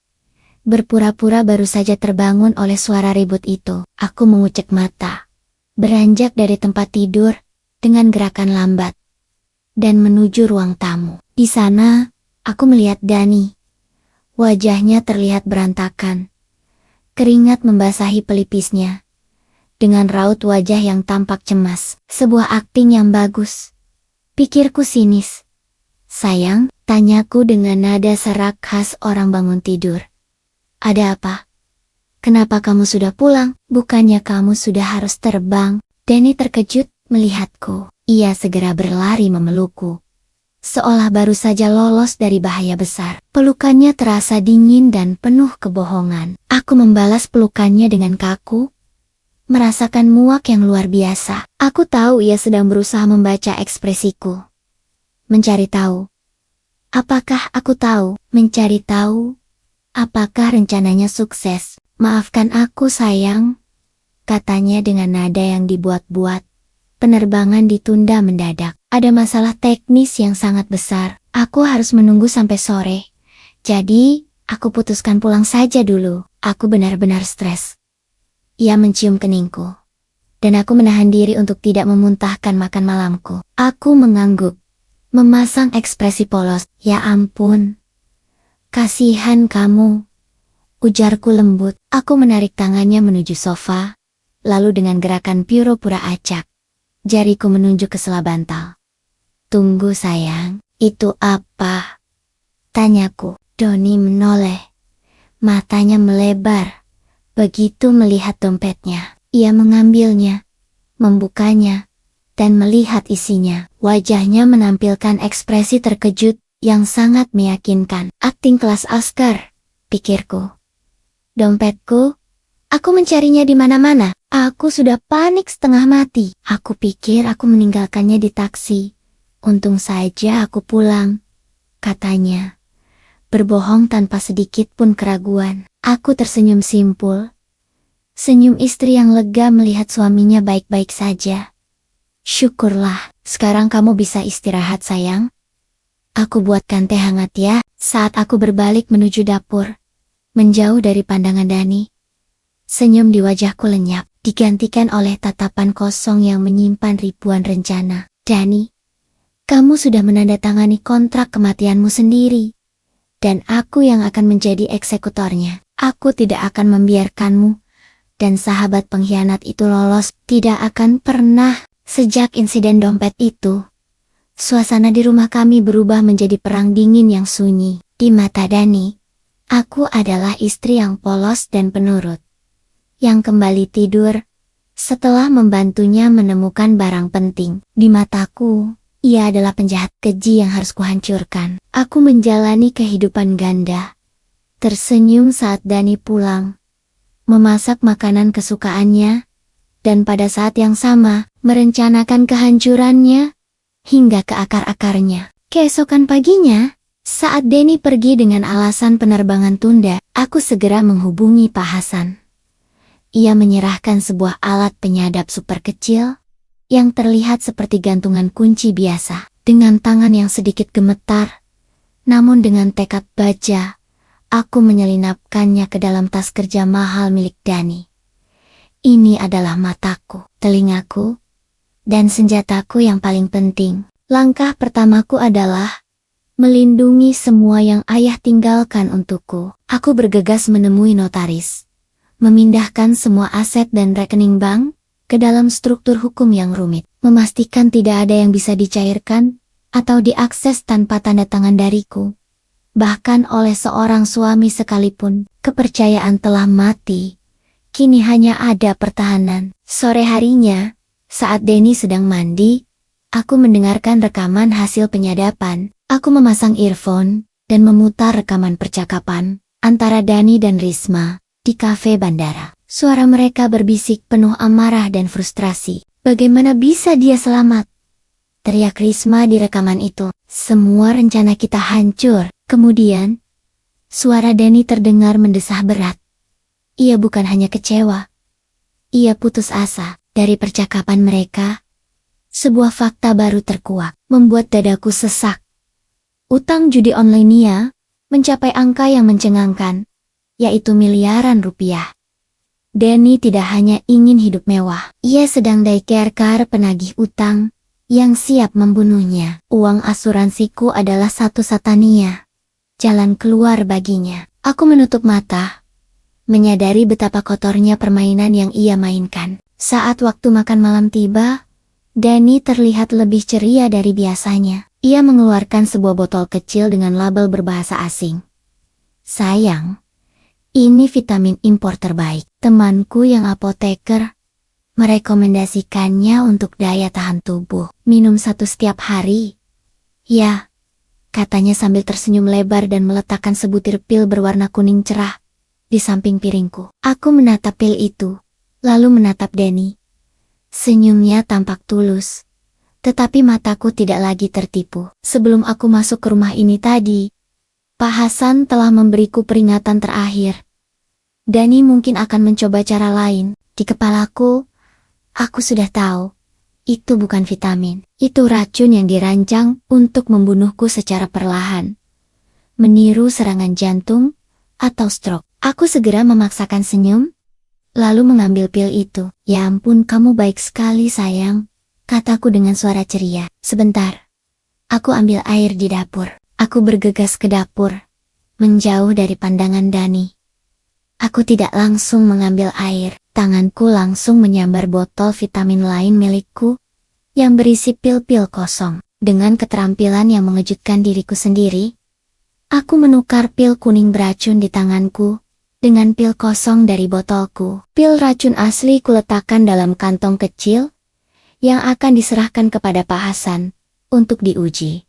berpura-pura baru saja terbangun oleh suara ribut itu. Aku mengucek mata, beranjak dari tempat tidur dengan gerakan lambat, dan menuju ruang tamu. Di sana, aku melihat Dani. Wajahnya terlihat berantakan, keringat membasahi pelipisnya, dengan raut wajah yang tampak cemas. Sebuah akting yang bagus, pikirku sinis. Sayang, tanyaku dengan nada serak khas orang bangun tidur. Ada apa? Kenapa kamu sudah pulang? Bukannya kamu sudah harus terbang? Dani terkejut melihatku. Ia segera berlari memelukku, seolah baru saja lolos dari bahaya besar. Pelukannya terasa dingin dan penuh kebohongan. Aku membalas pelukannya dengan kaku, merasakan muak yang luar biasa. Aku tahu ia sedang berusaha membaca ekspresiku. Mencari tahu. Apakah aku tahu? Mencari tahu Apakah rencananya sukses? Maafkan aku sayang, katanya dengan nada yang dibuat-buat. Penerbangan ditunda mendadak. Ada masalah teknis yang sangat besar. Aku harus menunggu sampai sore. Jadi, aku putuskan pulang saja dulu. Aku benar-benar stres. Ia mencium keningku. Dan aku menahan diri untuk tidak memuntahkan makan malamku. Aku mengangguk. Memasang ekspresi polos. Ya ampun. Kasihan kamu. Ujarku lembut. Aku menarik tangannya menuju sofa. Lalu dengan gerakan pura-pura acak, jariku menunjuk ke sela bantal. Tunggu sayang, itu apa? Tanyaku. Doni menoleh. Matanya melebar. Begitu melihat dompetnya, ia mengambilnya, membukanya, dan melihat isinya. Wajahnya menampilkan ekspresi terkejut yang sangat meyakinkan. Akting kelas Oscar, pikirku. Dompetku? Aku mencarinya di mana-mana. Aku sudah panik setengah mati. Aku pikir aku meninggalkannya di taksi. Untung saja aku pulang, katanya. Berbohong tanpa sedikit pun keraguan. Aku tersenyum simpul. Senyum istri yang lega melihat suaminya baik-baik saja. Syukurlah, sekarang kamu bisa istirahat sayang. Aku buatkan teh hangat ya. Saat aku berbalik menuju dapur, menjauh dari pandangan Dani, senyum di wajahku lenyap, digantikan oleh tatapan kosong yang menyimpan ribuan rencana. Dani, kamu sudah menandatangani kontrak kematianmu sendiri. Dan aku yang akan menjadi eksekutornya. Aku tidak akan membiarkanmu dan sahabat pengkhianat itu lolos. Tidak akan pernah. Sejak insiden dompet itu, suasana di rumah kami berubah menjadi perang dingin yang sunyi. Di mata Dani, aku adalah istri yang polos dan penurut, yang kembali tidur setelah membantunya menemukan barang penting. Di mataku, ia adalah penjahat keji yang harus kuhancurkan. Aku menjalani kehidupan ganda, tersenyum saat Dani pulang, memasak makanan kesukaannya, dan pada saat yang sama, merencanakan kehancurannya hingga ke akar-akarnya. Keesokan paginya, saat Dani pergi dengan alasan penerbangan tunda, aku segera menghubungi Pak Hasan. Ia menyerahkan sebuah alat penyadap super kecil yang terlihat seperti gantungan kunci biasa. Dengan tangan yang sedikit gemetar, namun dengan tekad baja, aku menyelinapkannya ke dalam tas kerja mahal milik Dani. Ini adalah mataku, telingaku, dan senjataku yang paling penting. Langkah pertamaku adalah melindungi semua yang ayah tinggalkan untukku. Aku bergegas menemui notaris, memindahkan semua aset dan rekening bank ke dalam struktur hukum yang rumit, memastikan tidak ada yang bisa dicairkan atau diakses tanpa tanda tangan dariku. Bahkan oleh seorang suami sekalipun, kepercayaan telah mati. Kini hanya ada pertahanan. Sore harinya, saat Dani sedang mandi, aku mendengarkan rekaman hasil penyadapan. Aku memasang earphone dan memutar rekaman percakapan antara Dani dan Risma di kafe bandara. Suara mereka berbisik penuh amarah dan frustrasi. Bagaimana bisa dia selamat? Teriak Risma di rekaman itu. Semua rencana kita hancur. Kemudian, suara Dani terdengar mendesah berat. Ia bukan hanya kecewa. Ia putus asa. Dari percakapan mereka, sebuah fakta baru terkuak, membuat dadaku sesak. Utang judi online-nya mencapai angka yang mencengangkan, yaitu miliaran rupiah. Dani tidak hanya ingin hidup mewah, ia sedang dikejar penagih utang yang siap membunuhnya. Uang asuransiku adalah satu-satunya jalan keluar baginya. Aku menutup mata, menyadari betapa kotornya permainan yang ia mainkan. Saat waktu makan malam tiba, Dani terlihat lebih ceria dari biasanya. Ia mengeluarkan sebuah botol kecil dengan label berbahasa asing. Sayang, ini vitamin impor terbaik. Temanku yang apoteker merekomendasikannya untuk daya tahan tubuh. Minum satu setiap hari. Ya, katanya sambil tersenyum lebar dan meletakkan sebutir pil berwarna kuning cerah di samping piringku. Aku menatap pil itu, lalu menatap Dani. Senyumnya tampak tulus, tetapi mataku tidak lagi tertipu. Sebelum aku masuk ke rumah ini tadi, Pak Hasan telah memberiku peringatan terakhir. Dani mungkin akan mencoba cara lain. Di kepalaku, aku sudah tahu. Itu bukan vitamin. Itu racun yang dirancang untuk membunuhku secara perlahan. Meniru serangan jantung atau stroke. Aku segera memaksakan senyum, lalu mengambil pil itu. Ya ampun, kamu baik sekali sayang, kataku dengan suara ceria. Sebentar. Aku ambil air di dapur. Aku bergegas ke dapur, menjauh dari pandangan Dani. Aku tidak langsung mengambil air, tanganku langsung menyambar botol vitamin lain milikku, yang berisi pil-pil kosong. Dengan keterampilan yang mengejutkan diriku sendiri, aku menukar pil kuning beracun di tanganku, dengan pil kosong dari botolku. Pil racun asli kuletakkan dalam kantong kecil, yang akan diserahkan kepada Pak Hasan, untuk diuji.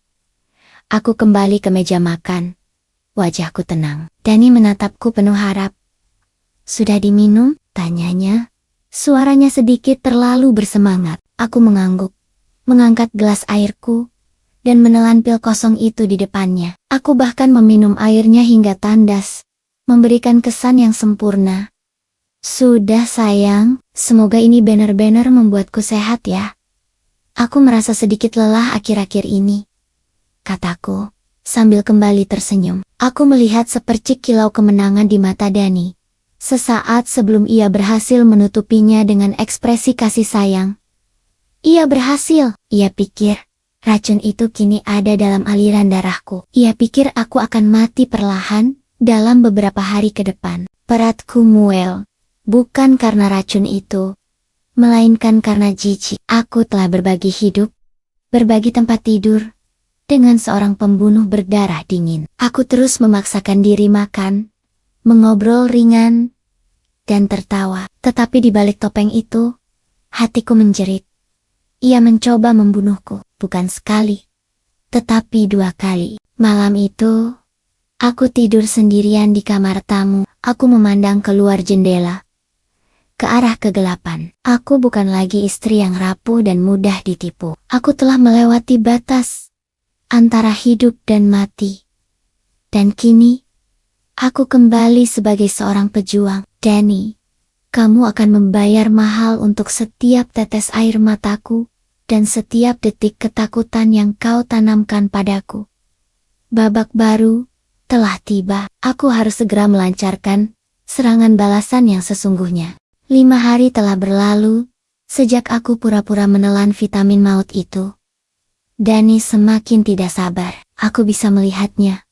Aku kembali ke meja makan. Wajahku tenang. Dani menatapku penuh harap. Sudah diminum? Tanyanya. Suaranya sedikit terlalu bersemangat. Aku mengangguk, mengangkat gelas airku, dan menelan pil kosong itu di depannya. Aku bahkan meminum airnya hingga tandas, memberikan kesan yang sempurna. Sudah sayang, semoga ini benar-benar membuatku sehat ya. Aku merasa sedikit lelah akhir-akhir ini, kataku, sambil kembali tersenyum. Aku melihat sepercik kilau kemenangan di mata Dani. Sesaat sebelum ia berhasil menutupinya dengan ekspresi kasih sayang. Ia berhasil, ia pikir. Racun itu kini ada dalam aliran darahku. Ia pikir aku akan mati perlahan, dalam beberapa hari ke depan. Perutku mual, bukan karena racun itu, melainkan karena jijik. Aku telah berbagi hidup, berbagi tempat tidur, dengan seorang pembunuh berdarah dingin. Aku terus memaksakan diri makan, mengobrol ringan, dan tertawa. Tetapi di balik topeng itu, hatiku menjerit. Ia mencoba membunuhku, bukan sekali, tetapi 2 kali. Malam itu, aku tidur sendirian di kamar tamu. Aku memandang keluar jendela, ke arah kegelapan. Aku bukan lagi istri yang rapuh dan mudah ditipu. Aku telah melewati batas antara hidup dan mati. Dan kini, aku kembali sebagai seorang pejuang. Dani, kamu akan membayar mahal untuk setiap tetes air mataku, dan setiap detik ketakutan yang kau tanamkan padaku. Babak baru telah tiba. Aku harus segera melancarkan serangan balasan yang sesungguhnya. 5 hari telah berlalu, sejak aku pura-pura menelan vitamin maut itu. Dani semakin tidak sabar. Aku bisa melihatnya.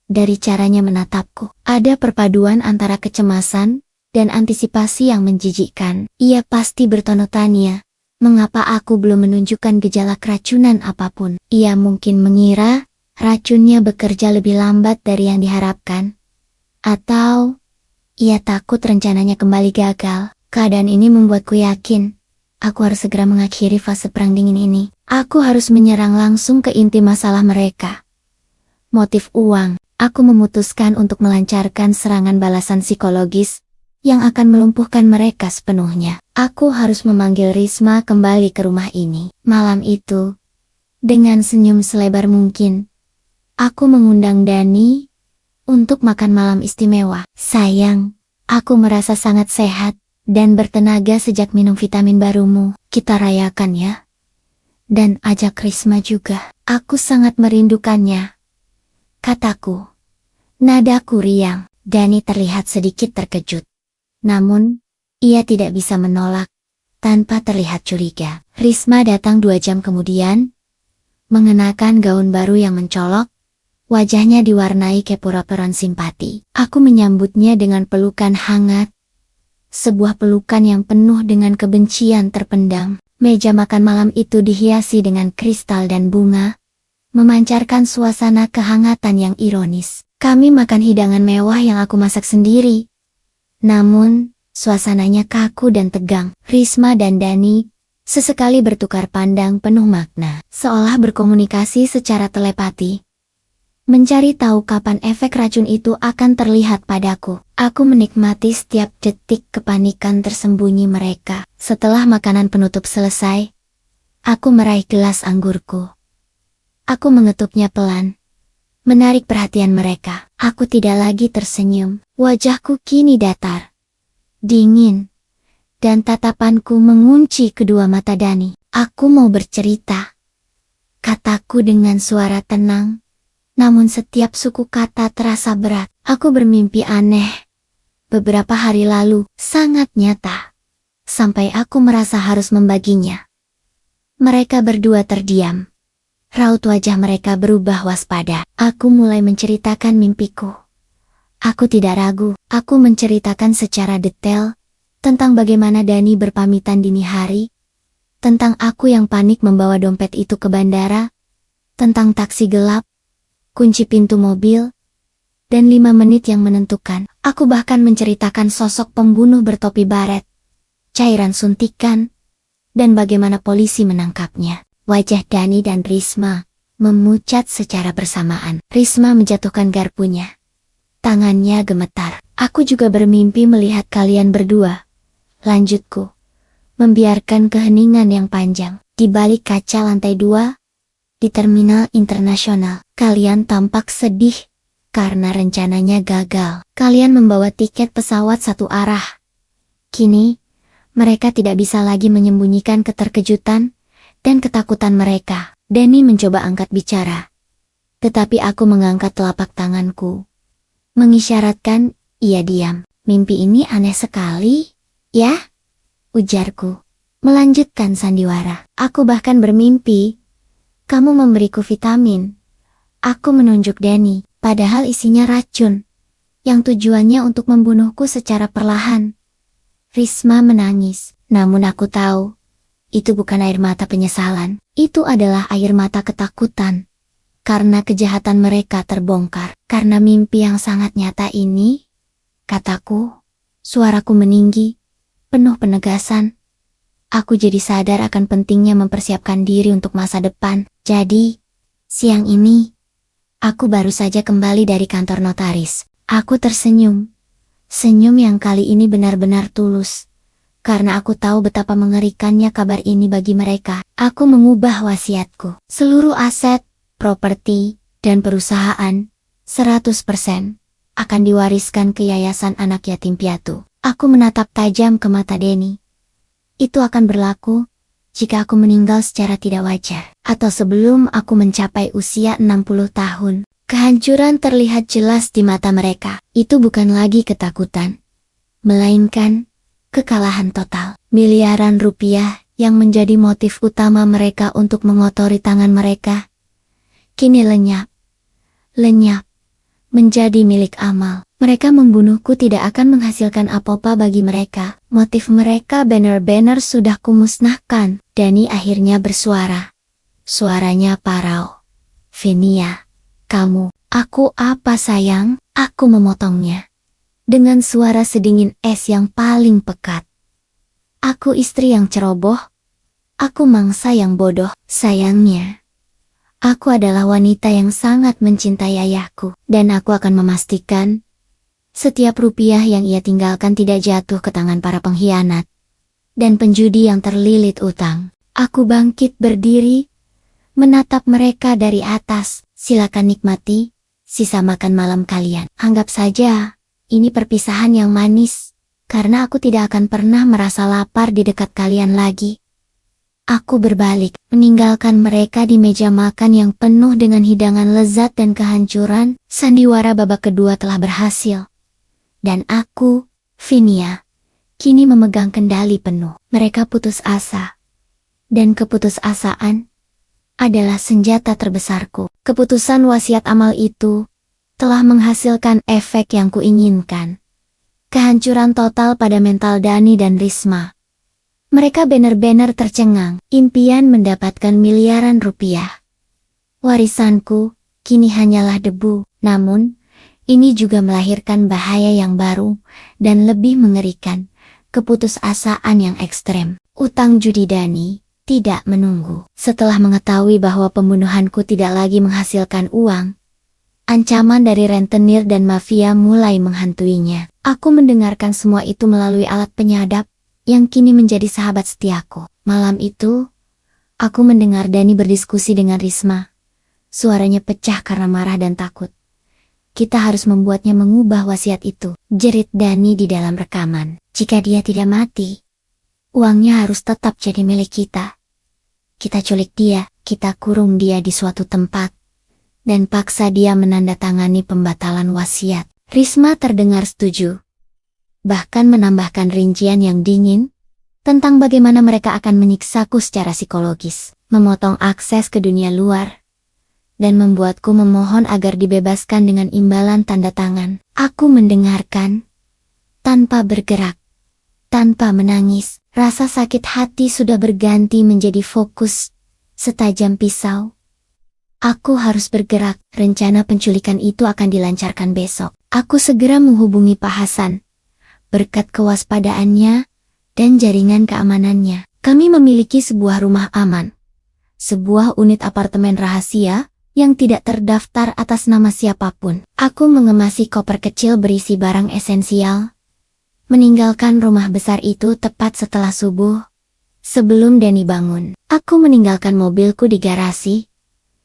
Dari caranya menatapku, ada perpaduan antara kecemasan dan antisipasi yang menjijikkan. Ia pasti bertanya-tanya, mengapa aku belum menunjukkan gejala keracunan apapun. Ia mungkin mengira racunnya bekerja lebih lambat dari yang diharapkan. Atau ia takut rencananya kembali gagal. Keadaan ini membuatku yakin, aku harus segera mengakhiri fase perang dingin ini. Aku harus menyerang langsung ke inti masalah mereka. Motif uang. Aku memutuskan untuk melancarkan serangan balasan psikologis yang akan melumpuhkan mereka sepenuhnya. Aku harus memanggil Risma kembali ke rumah ini. Malam itu, dengan senyum selebar mungkin, aku mengundang Dani untuk makan malam istimewa. Sayang, aku merasa sangat sehat dan bertenaga sejak minum vitamin barumu. Kita rayakan ya. Dan ajak Risma juga. Aku sangat merindukannya, kataku. Nadaku riang. Dani terlihat sedikit terkejut. Namun, ia tidak bisa menolak, tanpa terlihat curiga. Risma datang 2 jam kemudian, mengenakan gaun baru yang mencolok, wajahnya diwarnai kepura-puraan simpati. Aku menyambutnya dengan pelukan hangat, sebuah pelukan yang penuh dengan kebencian terpendam. Meja makan malam itu dihiasi dengan kristal dan bunga, memancarkan suasana kehangatan yang ironis. Kami makan hidangan mewah yang aku masak sendiri. Namun, suasananya kaku dan tegang. Risma dan Dani sesekali bertukar pandang penuh makna, seolah berkomunikasi secara telepati, mencari tahu kapan efek racun itu akan terlihat padaku. Aku menikmati setiap detik kepanikan tersembunyi mereka. Setelah makanan penutup selesai, aku meraih gelas anggurku. Aku mengetupnya pelan, menarik perhatian mereka. Aku tidak lagi tersenyum. Wajahku kini datar, dingin, dan tatapanku mengunci kedua mata Dani. Aku mau bercerita, kataku dengan suara tenang. Namun setiap suku kata terasa berat. Aku bermimpi aneh. Beberapa hari lalu, sangat nyata. Sampai aku merasa harus membaginya. Mereka berdua terdiam. Raut wajah mereka berubah waspada. Aku mulai menceritakan mimpiku. Aku tidak ragu. Aku menceritakan secara detail tentang bagaimana Dani berpamitan dini hari, tentang aku yang panik membawa dompet itu ke bandara, tentang taksi gelap, kunci pintu mobil, dan 5 menit yang menentukan. Aku bahkan menceritakan sosok pembunuh bertopi baret, cairan suntikan, dan bagaimana polisi menangkapnya. Wajah Dani dan Risma memucat secara bersamaan. Risma menjatuhkan garpunya. Tangannya gemetar. Aku juga bermimpi melihat kalian berdua. Lanjutku. Membiarkan keheningan yang panjang. Di balik kaca lantai 2, di terminal internasional, kalian tampak sedih karena rencananya gagal. Kalian membawa tiket pesawat satu arah. Kini, mereka tidak bisa lagi menyembunyikan keterkejutan dan ketakutan mereka. Dani mencoba angkat bicara. Tetapi aku mengangkat telapak tanganku, mengisyaratkan ia diam. Mimpi ini aneh sekali, ya? Ujarku. Melanjutkan sandiwara. Aku bahkan bermimpi kamu memberiku vitamin. Aku menunjuk Dani, padahal isinya racun, yang tujuannya untuk membunuhku secara perlahan. Risma menangis, namun aku tahu, itu bukan air mata penyesalan, itu adalah air mata ketakutan. Karena kejahatan mereka terbongkar, karena mimpi yang sangat nyata ini, kataku, suaraku meninggi, penuh penegasan. Aku jadi sadar akan pentingnya mempersiapkan diri untuk masa depan. Jadi, siang ini, aku baru saja kembali dari kantor notaris. Aku tersenyum. Senyum yang kali ini benar-benar tulus. Karena aku tahu betapa mengerikannya kabar ini bagi mereka. Aku mengubah wasiatku. Seluruh aset, properti, dan perusahaan, 100% akan diwariskan ke Yayasan Anak Yatim Piatu. Aku menatap tajam ke mata Deni. Itu akan berlaku jika aku meninggal secara tidak wajar, atau sebelum aku mencapai usia 60 tahun. Kehancuran terlihat jelas di mata mereka. Itu bukan lagi ketakutan, melainkan kekalahan total. Miliaran rupiah yang menjadi motif utama mereka untuk mengotori tangan mereka, kini lenyap, menjadi milik amal. Mereka membunuhku tidak akan menghasilkan apa-apa bagi mereka. Motif mereka benar-benar sudah kumusnahkan. Dani akhirnya bersuara. Suaranya parau. Venia, kamu, aku apa sayang? Aku memotongnya. Dengan suara sedingin es yang paling pekat. Aku istri yang ceroboh. Aku mangsa yang bodoh. Sayangnya, aku adalah wanita yang sangat mencintai ayahku. Dan aku akan memastikan setiap rupiah yang ia tinggalkan tidak jatuh ke tangan para pengkhianat dan penjudi yang terlilit utang. Aku bangkit berdiri, menatap mereka dari atas. Silakan nikmati sisa makan malam kalian. Anggap saja ini perpisahan yang manis, karena aku tidak akan pernah merasa lapar di dekat kalian lagi. Aku berbalik, meninggalkan mereka di meja makan yang penuh dengan hidangan lezat dan kehancuran. Sandiwara babak kedua telah berhasil. Dan aku, Venia, kini memegang kendali penuh. Mereka putus asa. Dan keputusasaan adalah senjata terbesarku. Keputusan wasiat amal itu telah menghasilkan efek yang kuinginkan. Kehancuran total pada mental Dani dan Risma. Mereka benar-benar tercengang. Impian mendapatkan miliaran rupiah. Warisanku kini hanyalah debu. Namun, ini juga melahirkan bahaya yang baru dan lebih mengerikan, keputusasaan yang ekstrem. Utang judi Dani tidak menunggu. Setelah mengetahui bahwa pembunuhanku tidak lagi menghasilkan uang, ancaman dari rentenir dan mafia mulai menghantuinya. Aku mendengarkan semua itu melalui alat penyadap yang kini menjadi sahabat setiaku. Malam itu, aku mendengar Dani berdiskusi dengan Risma Suaranya pecah karena marah dan takut. Kita harus membuatnya mengubah wasiat itu, jerit Dani di dalam rekaman. Jika dia tidak mati, uangnya harus tetap jadi milik kita. Kita culik dia, kita kurung dia di suatu tempat, dan paksa dia menandatangani pembatalan wasiat. Risma terdengar setuju. Bahkan menambahkan rincian yang dingin, tentang bagaimana mereka akan menyiksaku secara psikologis, memotong akses ke dunia luar, dan membuatku memohon agar dibebaskan dengan imbalan tanda tangan. Aku mendengarkan, tanpa bergerak, tanpa menangis. Rasa sakit hati sudah berganti menjadi fokus, setajam pisau. Aku harus bergerak, rencana penculikan itu akan dilancarkan besok. Aku segera menghubungi Pak Hasan. Berkat kewaspadaannya dan jaringan keamanannya, kami memiliki sebuah rumah aman. Sebuah unit apartemen rahasia, yang tidak terdaftar atas nama siapapun. Aku mengemasi koper kecil berisi barang esensial, meninggalkan rumah besar itu tepat setelah subuh. Sebelum Dani bangun, aku meninggalkan mobilku di garasi.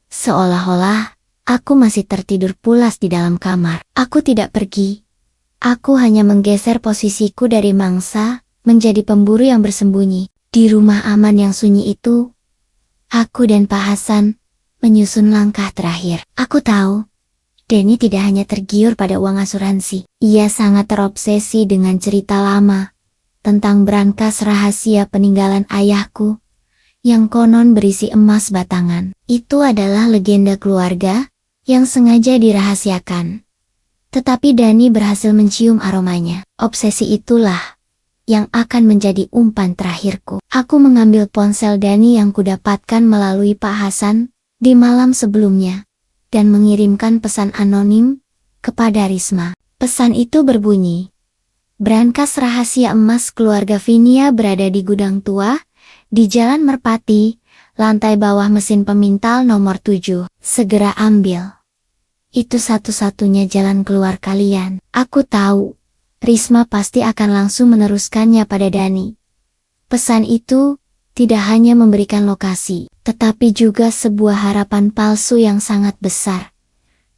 Seolah-olah, aku masih tertidur pulas di dalam kamar. Aku tidak pergi. Aku hanya menggeser posisiku dari mangsa, menjadi pemburu yang bersembunyi. Di rumah aman yang sunyi itu, aku dan Pak Hasan menyusun langkah terakhir. Aku tahu, Dani tidak hanya tergiur pada uang asuransi. Ia sangat terobsesi dengan cerita lama tentang brankas rahasia peninggalan ayahku yang konon berisi emas batangan. Itu adalah legenda keluarga yang sengaja dirahasiakan. Tetapi Dani berhasil mencium aromanya. Obsesi itulah yang akan menjadi umpan terakhirku. Aku mengambil ponsel Dani yang kudapatkan melalui Pak Hasan di malam sebelumnya, dan mengirimkan pesan anonim kepada Risma. Pesan itu berbunyi, brankas rahasia emas keluarga Vinia berada di gudang tua, di Jalan Merpati, lantai bawah mesin pemintal nomor 7. Segera ambil. Itu satu-satunya jalan keluar kalian. Aku tahu, Risma pasti akan langsung meneruskannya pada Dani. Pesan itu tidak hanya memberikan lokasi, tetapi juga sebuah harapan palsu yang sangat besar.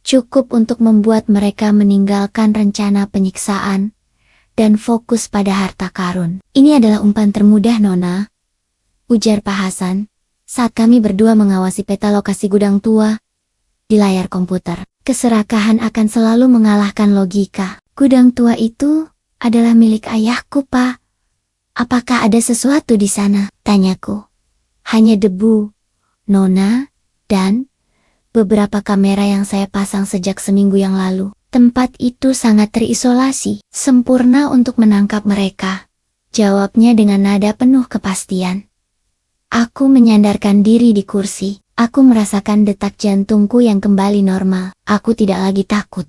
Cukup untuk membuat mereka meninggalkan rencana penyiksaan dan fokus pada harta karun. Ini adalah umpan termudah, Nona, ujar Pak Hasan, saat kami berdua mengawasi peta lokasi gudang tua di layar komputer. Keserakahan akan selalu mengalahkan logika. Gudang tua itu adalah milik ayahku, Pak. Apakah ada sesuatu di sana? Tanyaku. Hanya debu, Nona, dan beberapa kamera yang saya pasang sejak seminggu yang lalu. Tempat itu sangat terisolasi, sempurna untuk menangkap mereka. Jawabnya dengan nada penuh kepastian. Aku menyandarkan diri di kursi. Aku merasakan detak jantungku yang kembali normal. Aku tidak lagi takut,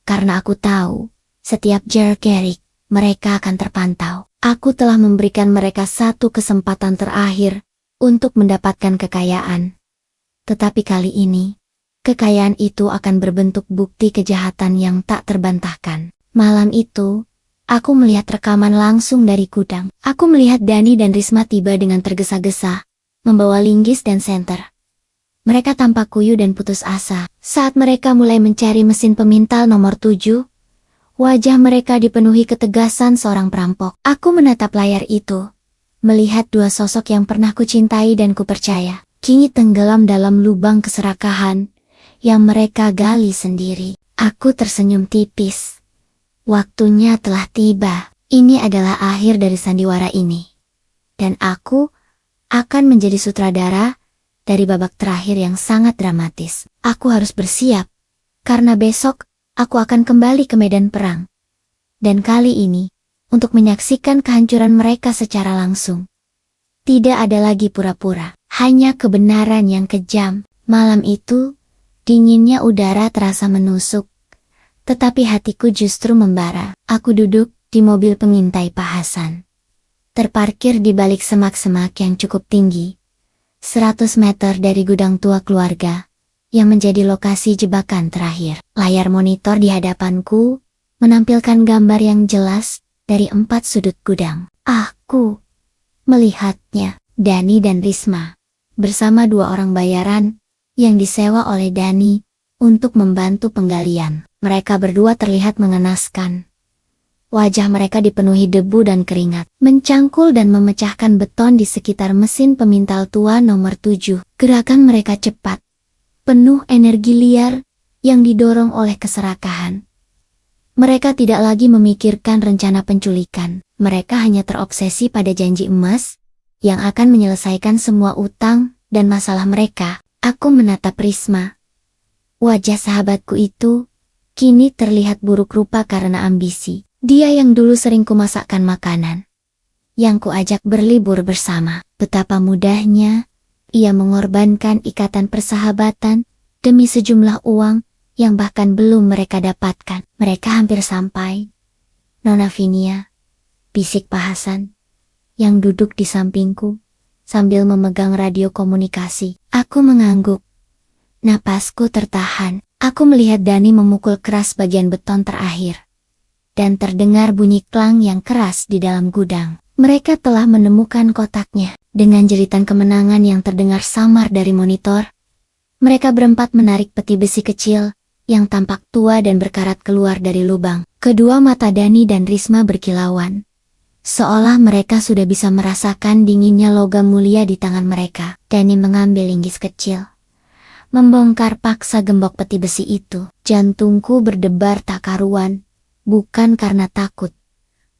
karena aku tahu, setiap jerak-gerik mereka akan terpantau. Aku telah memberikan mereka satu kesempatan terakhir untuk mendapatkan kekayaan. Tetapi kali ini, kekayaan itu akan berbentuk bukti kejahatan yang tak terbantahkan. Malam itu, aku melihat rekaman langsung dari gudang. Aku melihat Dani dan Risma tiba dengan tergesa-gesa, membawa linggis dan senter. Mereka tampak kuyu dan putus asa. Saat mereka mulai mencari mesin pemintal nomor 7, wajah mereka dipenuhi ketegasan seorang perampok. Aku menatap layar itu, melihat dua sosok yang pernah kucintai dan kupercaya, kini tenggelam dalam lubang keserakahan yang mereka gali sendiri. Aku tersenyum tipis. Waktunya telah tiba. Ini adalah akhir dari sandiwara ini. Dan aku akan menjadi sutradara dari babak terakhir yang sangat dramatis. Aku harus bersiap, karena besok aku akan kembali ke medan perang. Dan kali ini, untuk menyaksikan kehancuran mereka secara langsung. Tidak ada lagi pura-pura, hanya kebenaran yang kejam. Malam itu, dinginnya udara terasa menusuk. Tetapi hatiku justru membara. Aku duduk di mobil pengintai Pak Hasan. Terparkir di balik semak-semak yang cukup tinggi. 100 meter dari gudang tua keluarga, yang menjadi lokasi jebakan terakhir. Layar monitor di hadapanku menampilkan gambar yang jelas dari 4 sudut gudang. Aku melihatnya, Dani dan Risma, bersama 2 orang bayaran yang disewa oleh Dani untuk membantu penggalian. Mereka berdua terlihat mengenaskan. Wajah mereka dipenuhi debu dan keringat, mencangkul dan memecahkan beton di sekitar mesin pemintal tua nomor 7. Gerakan mereka cepat, penuh energi liar yang didorong oleh keserakahan. Mereka tidak lagi memikirkan rencana penculikan. Mereka hanya terobsesi pada janji emas yang akan menyelesaikan semua utang dan masalah mereka. Aku menatap Risma. Wajah sahabatku itu kini terlihat buruk rupa karena ambisi. Dia yang dulu sering kumasakkan makanan, yang kuajak berlibur bersama. Betapa mudahnya ia mengorbankan ikatan persahabatan demi sejumlah uang yang bahkan belum mereka dapatkan. Mereka hampir sampai. Nona Vinia, bisik Pak Hasan, yang duduk di sampingku, sambil memegang radio komunikasi. Aku mengangguk. Napasku tertahan. Aku melihat Dani memukul keras bagian beton terakhir. Dan terdengar bunyi klang yang keras di dalam gudang. Mereka telah menemukan kotaknya. Dengan jeritan kemenangan yang terdengar samar dari monitor, mereka berempat menarik peti besi kecil yang tampak tua dan berkarat keluar dari lubang. Kedua mata Dani dan Risma berkilauan, seolah mereka sudah bisa merasakan dinginnya logam mulia di tangan mereka. Dani mengambil linggis kecil, membongkar paksa gembok peti besi itu. Jantungku berdebar tak karuan, bukan karena takut,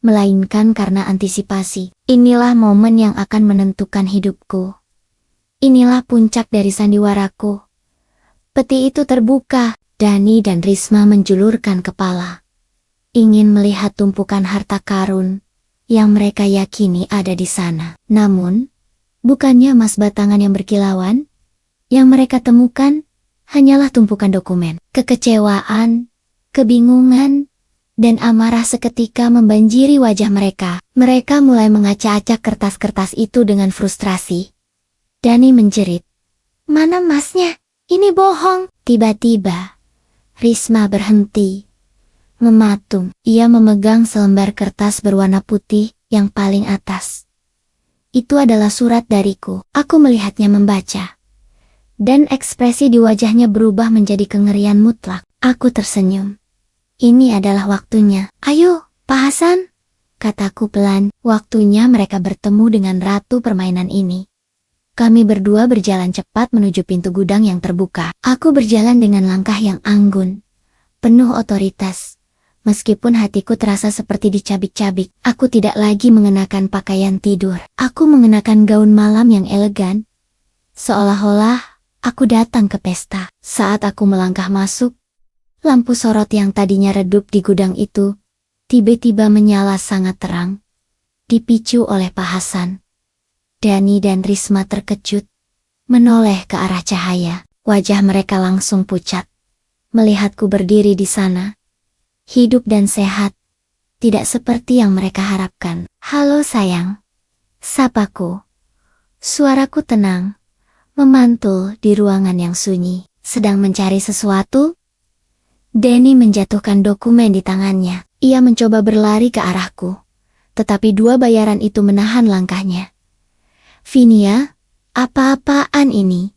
melainkan karena antisipasi. Inilah momen yang akan menentukan hidupku. Inilah puncak dari sandiwaraku. Peti itu terbuka. Dani dan Risma menjulurkan kepala, ingin melihat tumpukan harta karun yang mereka yakini ada di sana. Namun, bukannya emas batangan yang berkilauan, yang mereka temukan hanyalah tumpukan dokumen. Kekecewaan, kebingungan, dan amarah seketika membanjiri wajah mereka. Mereka mulai mengacak-acak kertas-kertas itu dengan frustrasi. Dani menjerit, "Mana emasnya? Ini bohong!" Tiba-tiba, Risma berhenti, mematung. Ia memegang selembar kertas berwarna putih yang paling atas. Itu adalah surat dariku. Aku melihatnya membaca, dan ekspresi di wajahnya berubah menjadi kengerian mutlak. Aku tersenyum. Ini adalah waktunya. "Ayo, Pak Hasan," kataku pelan. Waktunya mereka bertemu dengan ratu permainan ini. Kami berdua berjalan cepat menuju pintu gudang yang terbuka. Aku berjalan dengan langkah yang anggun, penuh otoritas. Meskipun hatiku terasa seperti dicabik-cabik, aku tidak lagi mengenakan pakaian tidur. Aku mengenakan gaun malam yang elegan, seolah-olah aku datang ke pesta. Saat aku melangkah masuk, lampu sorot yang tadinya redup di gudang itu tiba-tiba menyala sangat terang, dipicu oleh Pak Hasan. Dani dan Risma terkejut, menoleh ke arah cahaya. Wajah mereka langsung pucat. Melihatku berdiri di sana, hidup dan sehat, tidak seperti yang mereka harapkan. "Halo sayang," sapaku. Suaraku tenang, memantul di ruangan yang sunyi. "Sedang mencari sesuatu?" Dani menjatuhkan dokumen di tangannya. Ia mencoba berlari ke arahku, tetapi dua bayaran itu menahan langkahnya. "Vinia, apa-apaan ini?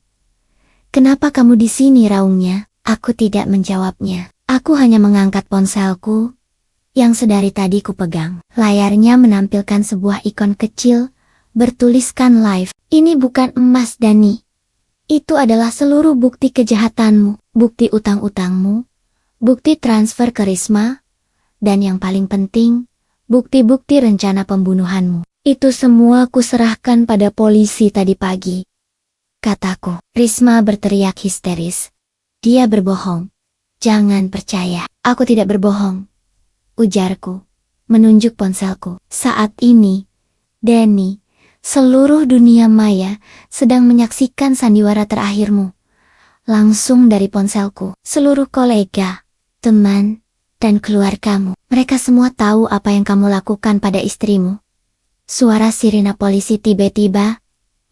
Kenapa kamu di sini?" raungnya. Aku tidak menjawabnya. Aku hanya mengangkat ponselku, yang sedari tadi kupegang. Layarnya menampilkan sebuah ikon kecil, bertuliskan live. "Ini bukan emas, Dani. Itu adalah seluruh bukti kejahatanmu, bukti utang-utangmu, bukti transfer ke Risma, dan yang paling penting, bukti-bukti rencana pembunuhanmu. Itu semua kuserahkan pada polisi tadi pagi," kataku. Risma berteriak histeris. "Dia berbohong. Jangan percaya." "Aku tidak berbohong," ujarku, menunjuk ponselku. Saat ini, Dani, seluruh dunia maya sedang menyaksikan sandiwara terakhirmu. Langsung dari ponselku, seluruh kolega, teman, dan keluargamu. Mereka semua tahu apa yang kamu lakukan pada istrimu. Suara sirena polisi tiba-tiba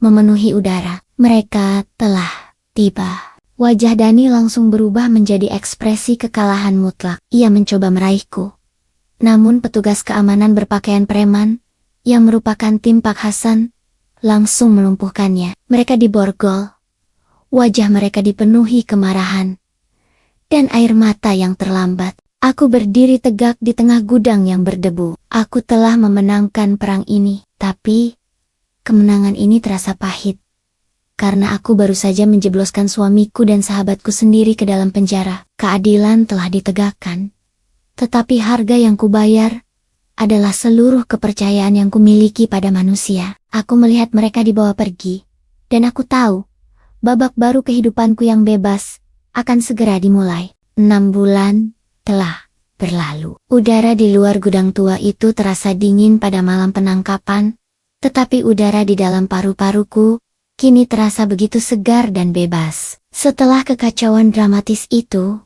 memenuhi udara. Mereka telah tiba. Wajah Dani langsung berubah menjadi ekspresi kekalahan mutlak. Ia mencoba meraihku. Namun petugas keamanan berpakaian preman, yang merupakan tim Pak Hasan, langsung melumpuhkannya. Mereka diborgol. Wajah mereka dipenuhi kemarahan dan air mata yang terlambat. Aku berdiri tegak di tengah gudang yang berdebu. Aku telah memenangkan perang ini, tapi kemenangan ini terasa pahit. Karena aku baru saja menjebloskan suamiku dan sahabatku sendiri ke dalam penjara. Keadilan telah ditegakkan, tetapi harga yang kubayar adalah seluruh kepercayaan yang kumiliki pada manusia. Aku melihat mereka dibawa pergi, dan aku tahu babak baru kehidupanku yang bebas akan segera dimulai. 6 bulan telah berlalu. Udara di luar gudang tua itu terasa dingin pada malam penangkapan, tetapi udara di dalam paru-paruku kini terasa begitu segar dan bebas. Setelah kekacauan dramatis itu,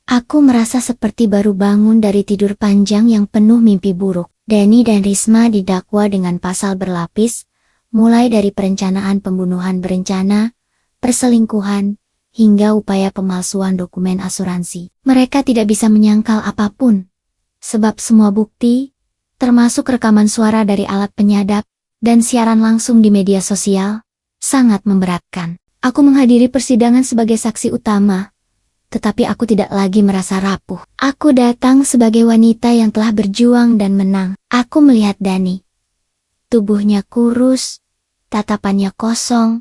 aku merasa seperti baru bangun dari tidur panjang yang penuh mimpi buruk. Dani dan Risma didakwa dengan pasal berlapis, mulai dari perencanaan pembunuhan berencana, perselingkuhan, hingga upaya pemalsuan dokumen asuransi. Mereka tidak bisa menyangkal apapun, sebab semua bukti, termasuk rekaman suara dari alat penyadap, dan siaran langsung di media sosial, sangat memberatkan. Aku menghadiri persidangan sebagai saksi utama, tetapi aku tidak lagi merasa rapuh. Aku datang sebagai wanita yang telah berjuang dan menang. Aku melihat Dani. Tubuhnya kurus, tatapannya kosong,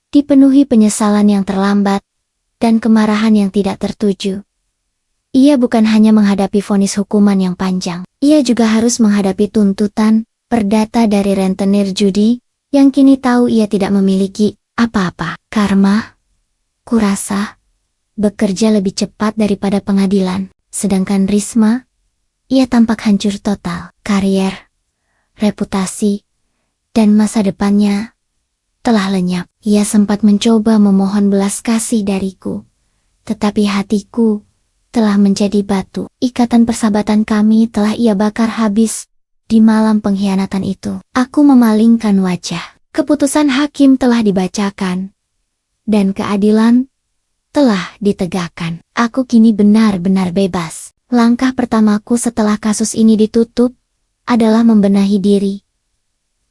dipenuhi penyesalan yang terlambat, dan kemarahan yang tidak tertuju. Ia bukan hanya menghadapi vonis hukuman yang panjang, ia juga harus menghadapi tuntutan perdata dari rentenir judi, yang kini tahu ia tidak memiliki apa-apa. Karma, kurasa, bekerja lebih cepat daripada pengadilan, sedangkan Risma, ia tampak hancur total. Karier, reputasi, dan masa depannya telah lenyap. Ia sempat mencoba memohon belas kasih dariku, tetapi hatiku telah menjadi batu. Ikatan persahabatan kami telah ia bakar habis di malam pengkhianatan itu. Aku memalingkan wajah. Keputusan hakim telah dibacakan, dan keadilan telah ditegakkan. Aku kini benar-benar bebas. Langkah pertamaku setelah kasus ini ditutup adalah membenahi diri.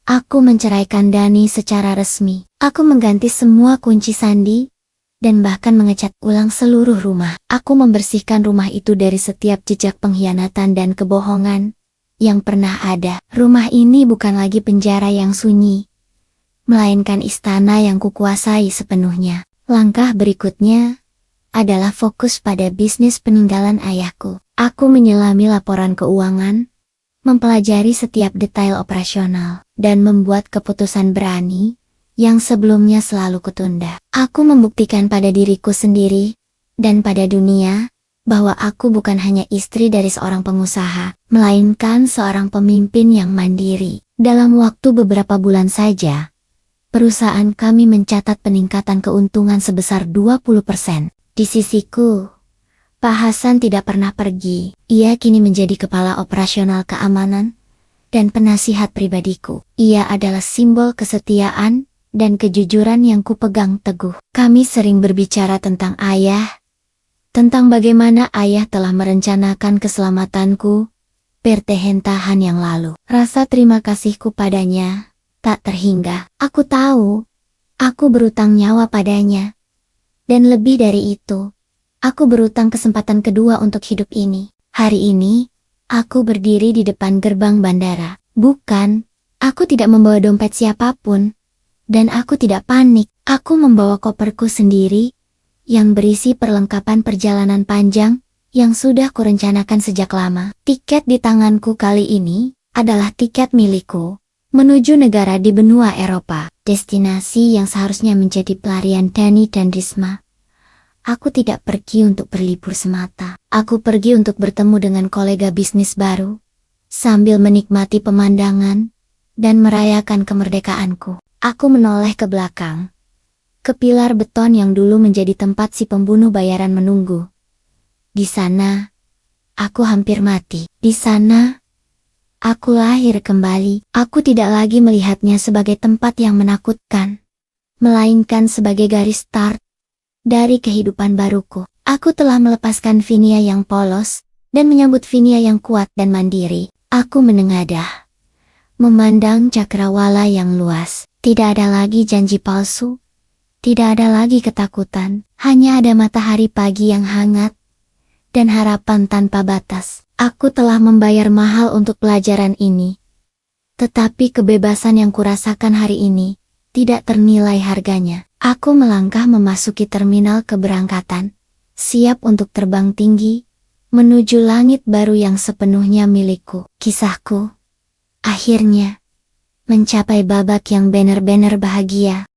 Aku menceraikan Dani secara resmi. Aku mengganti semua kunci sandi, dan bahkan mengecat ulang seluruh rumah. Aku membersihkan rumah itu dari setiap jejak pengkhianatan dan kebohongan yang pernah ada. Rumah ini bukan lagi penjara yang sunyi, melainkan istana yang kukuasai sepenuhnya. Langkah berikutnya adalah fokus pada bisnis peninggalan ayahku. Aku menyelami laporan keuangan, mempelajari setiap detail operasional, dan membuat keputusan berani yang sebelumnya selalu kutunda. Aku membuktikan pada diriku sendiri dan pada dunia bahwa aku bukan hanya istri dari seorang pengusaha, melainkan seorang pemimpin yang mandiri. Dalam waktu beberapa bulan saja, perusahaan kami mencatat peningkatan keuntungan sebesar 20%. Di sisiku, Pak Hasan tidak pernah pergi. Ia kini menjadi kepala operasional keamanan dan penasihat pribadiku. Ia adalah simbol kesetiaan dan kejujuran yang kupegang teguh. Kami sering berbicara tentang ayah, tentang bagaimana ayah telah merencanakan keselamatanku pertahun-tahun yang lalu. Rasa terima kasihku padanya tak terhingga. Aku tahu, aku berutang nyawa padanya. Dan lebih dari itu, aku berutang kesempatan kedua untuk hidup ini. Hari ini, aku berdiri di depan gerbang bandara. Bukan, aku tidak membawa dompet siapapun. Dan aku tidak panik. Aku membawa koperku sendiri, yang berisi perlengkapan perjalanan panjang, yang sudah kurencanakan sejak lama. Tiket di tanganku kali ini, adalah tiket milikku, menuju negara di benua Eropa. Destinasi yang seharusnya menjadi pelarian Dani dan Risma. Aku tidak pergi untuk berlibur semata. Aku pergi untuk bertemu dengan kolega bisnis baru, sambil menikmati pemandangan, dan merayakan kemerdekaanku. Aku menoleh ke belakang, ke pilar beton yang dulu menjadi tempat si pembunuh bayaran menunggu. Di sana, aku hampir mati. Di sana, aku lahir kembali. Aku tidak lagi melihatnya sebagai tempat yang menakutkan, melainkan sebagai garis start dari kehidupan baruku. Aku telah melepaskan Vinia yang polos, dan menyambut Vinia yang kuat dan mandiri. Aku menengadah, memandang cakrawala yang luas. Tidak ada lagi janji palsu, Tidak ada lagi ketakutan, hanya ada matahari pagi yang hangat dan harapan tanpa batas. Aku telah membayar mahal untuk pelajaran ini. Tetapi kebebasan yang kurasakan hari ini tidak ternilai harganya. Aku melangkah memasuki terminal keberangkatan, siap untuk terbang tinggi menuju langit baru yang sepenuhnya milikku. Kisahku akhirnya mencapai babak yang benar-benar bahagia.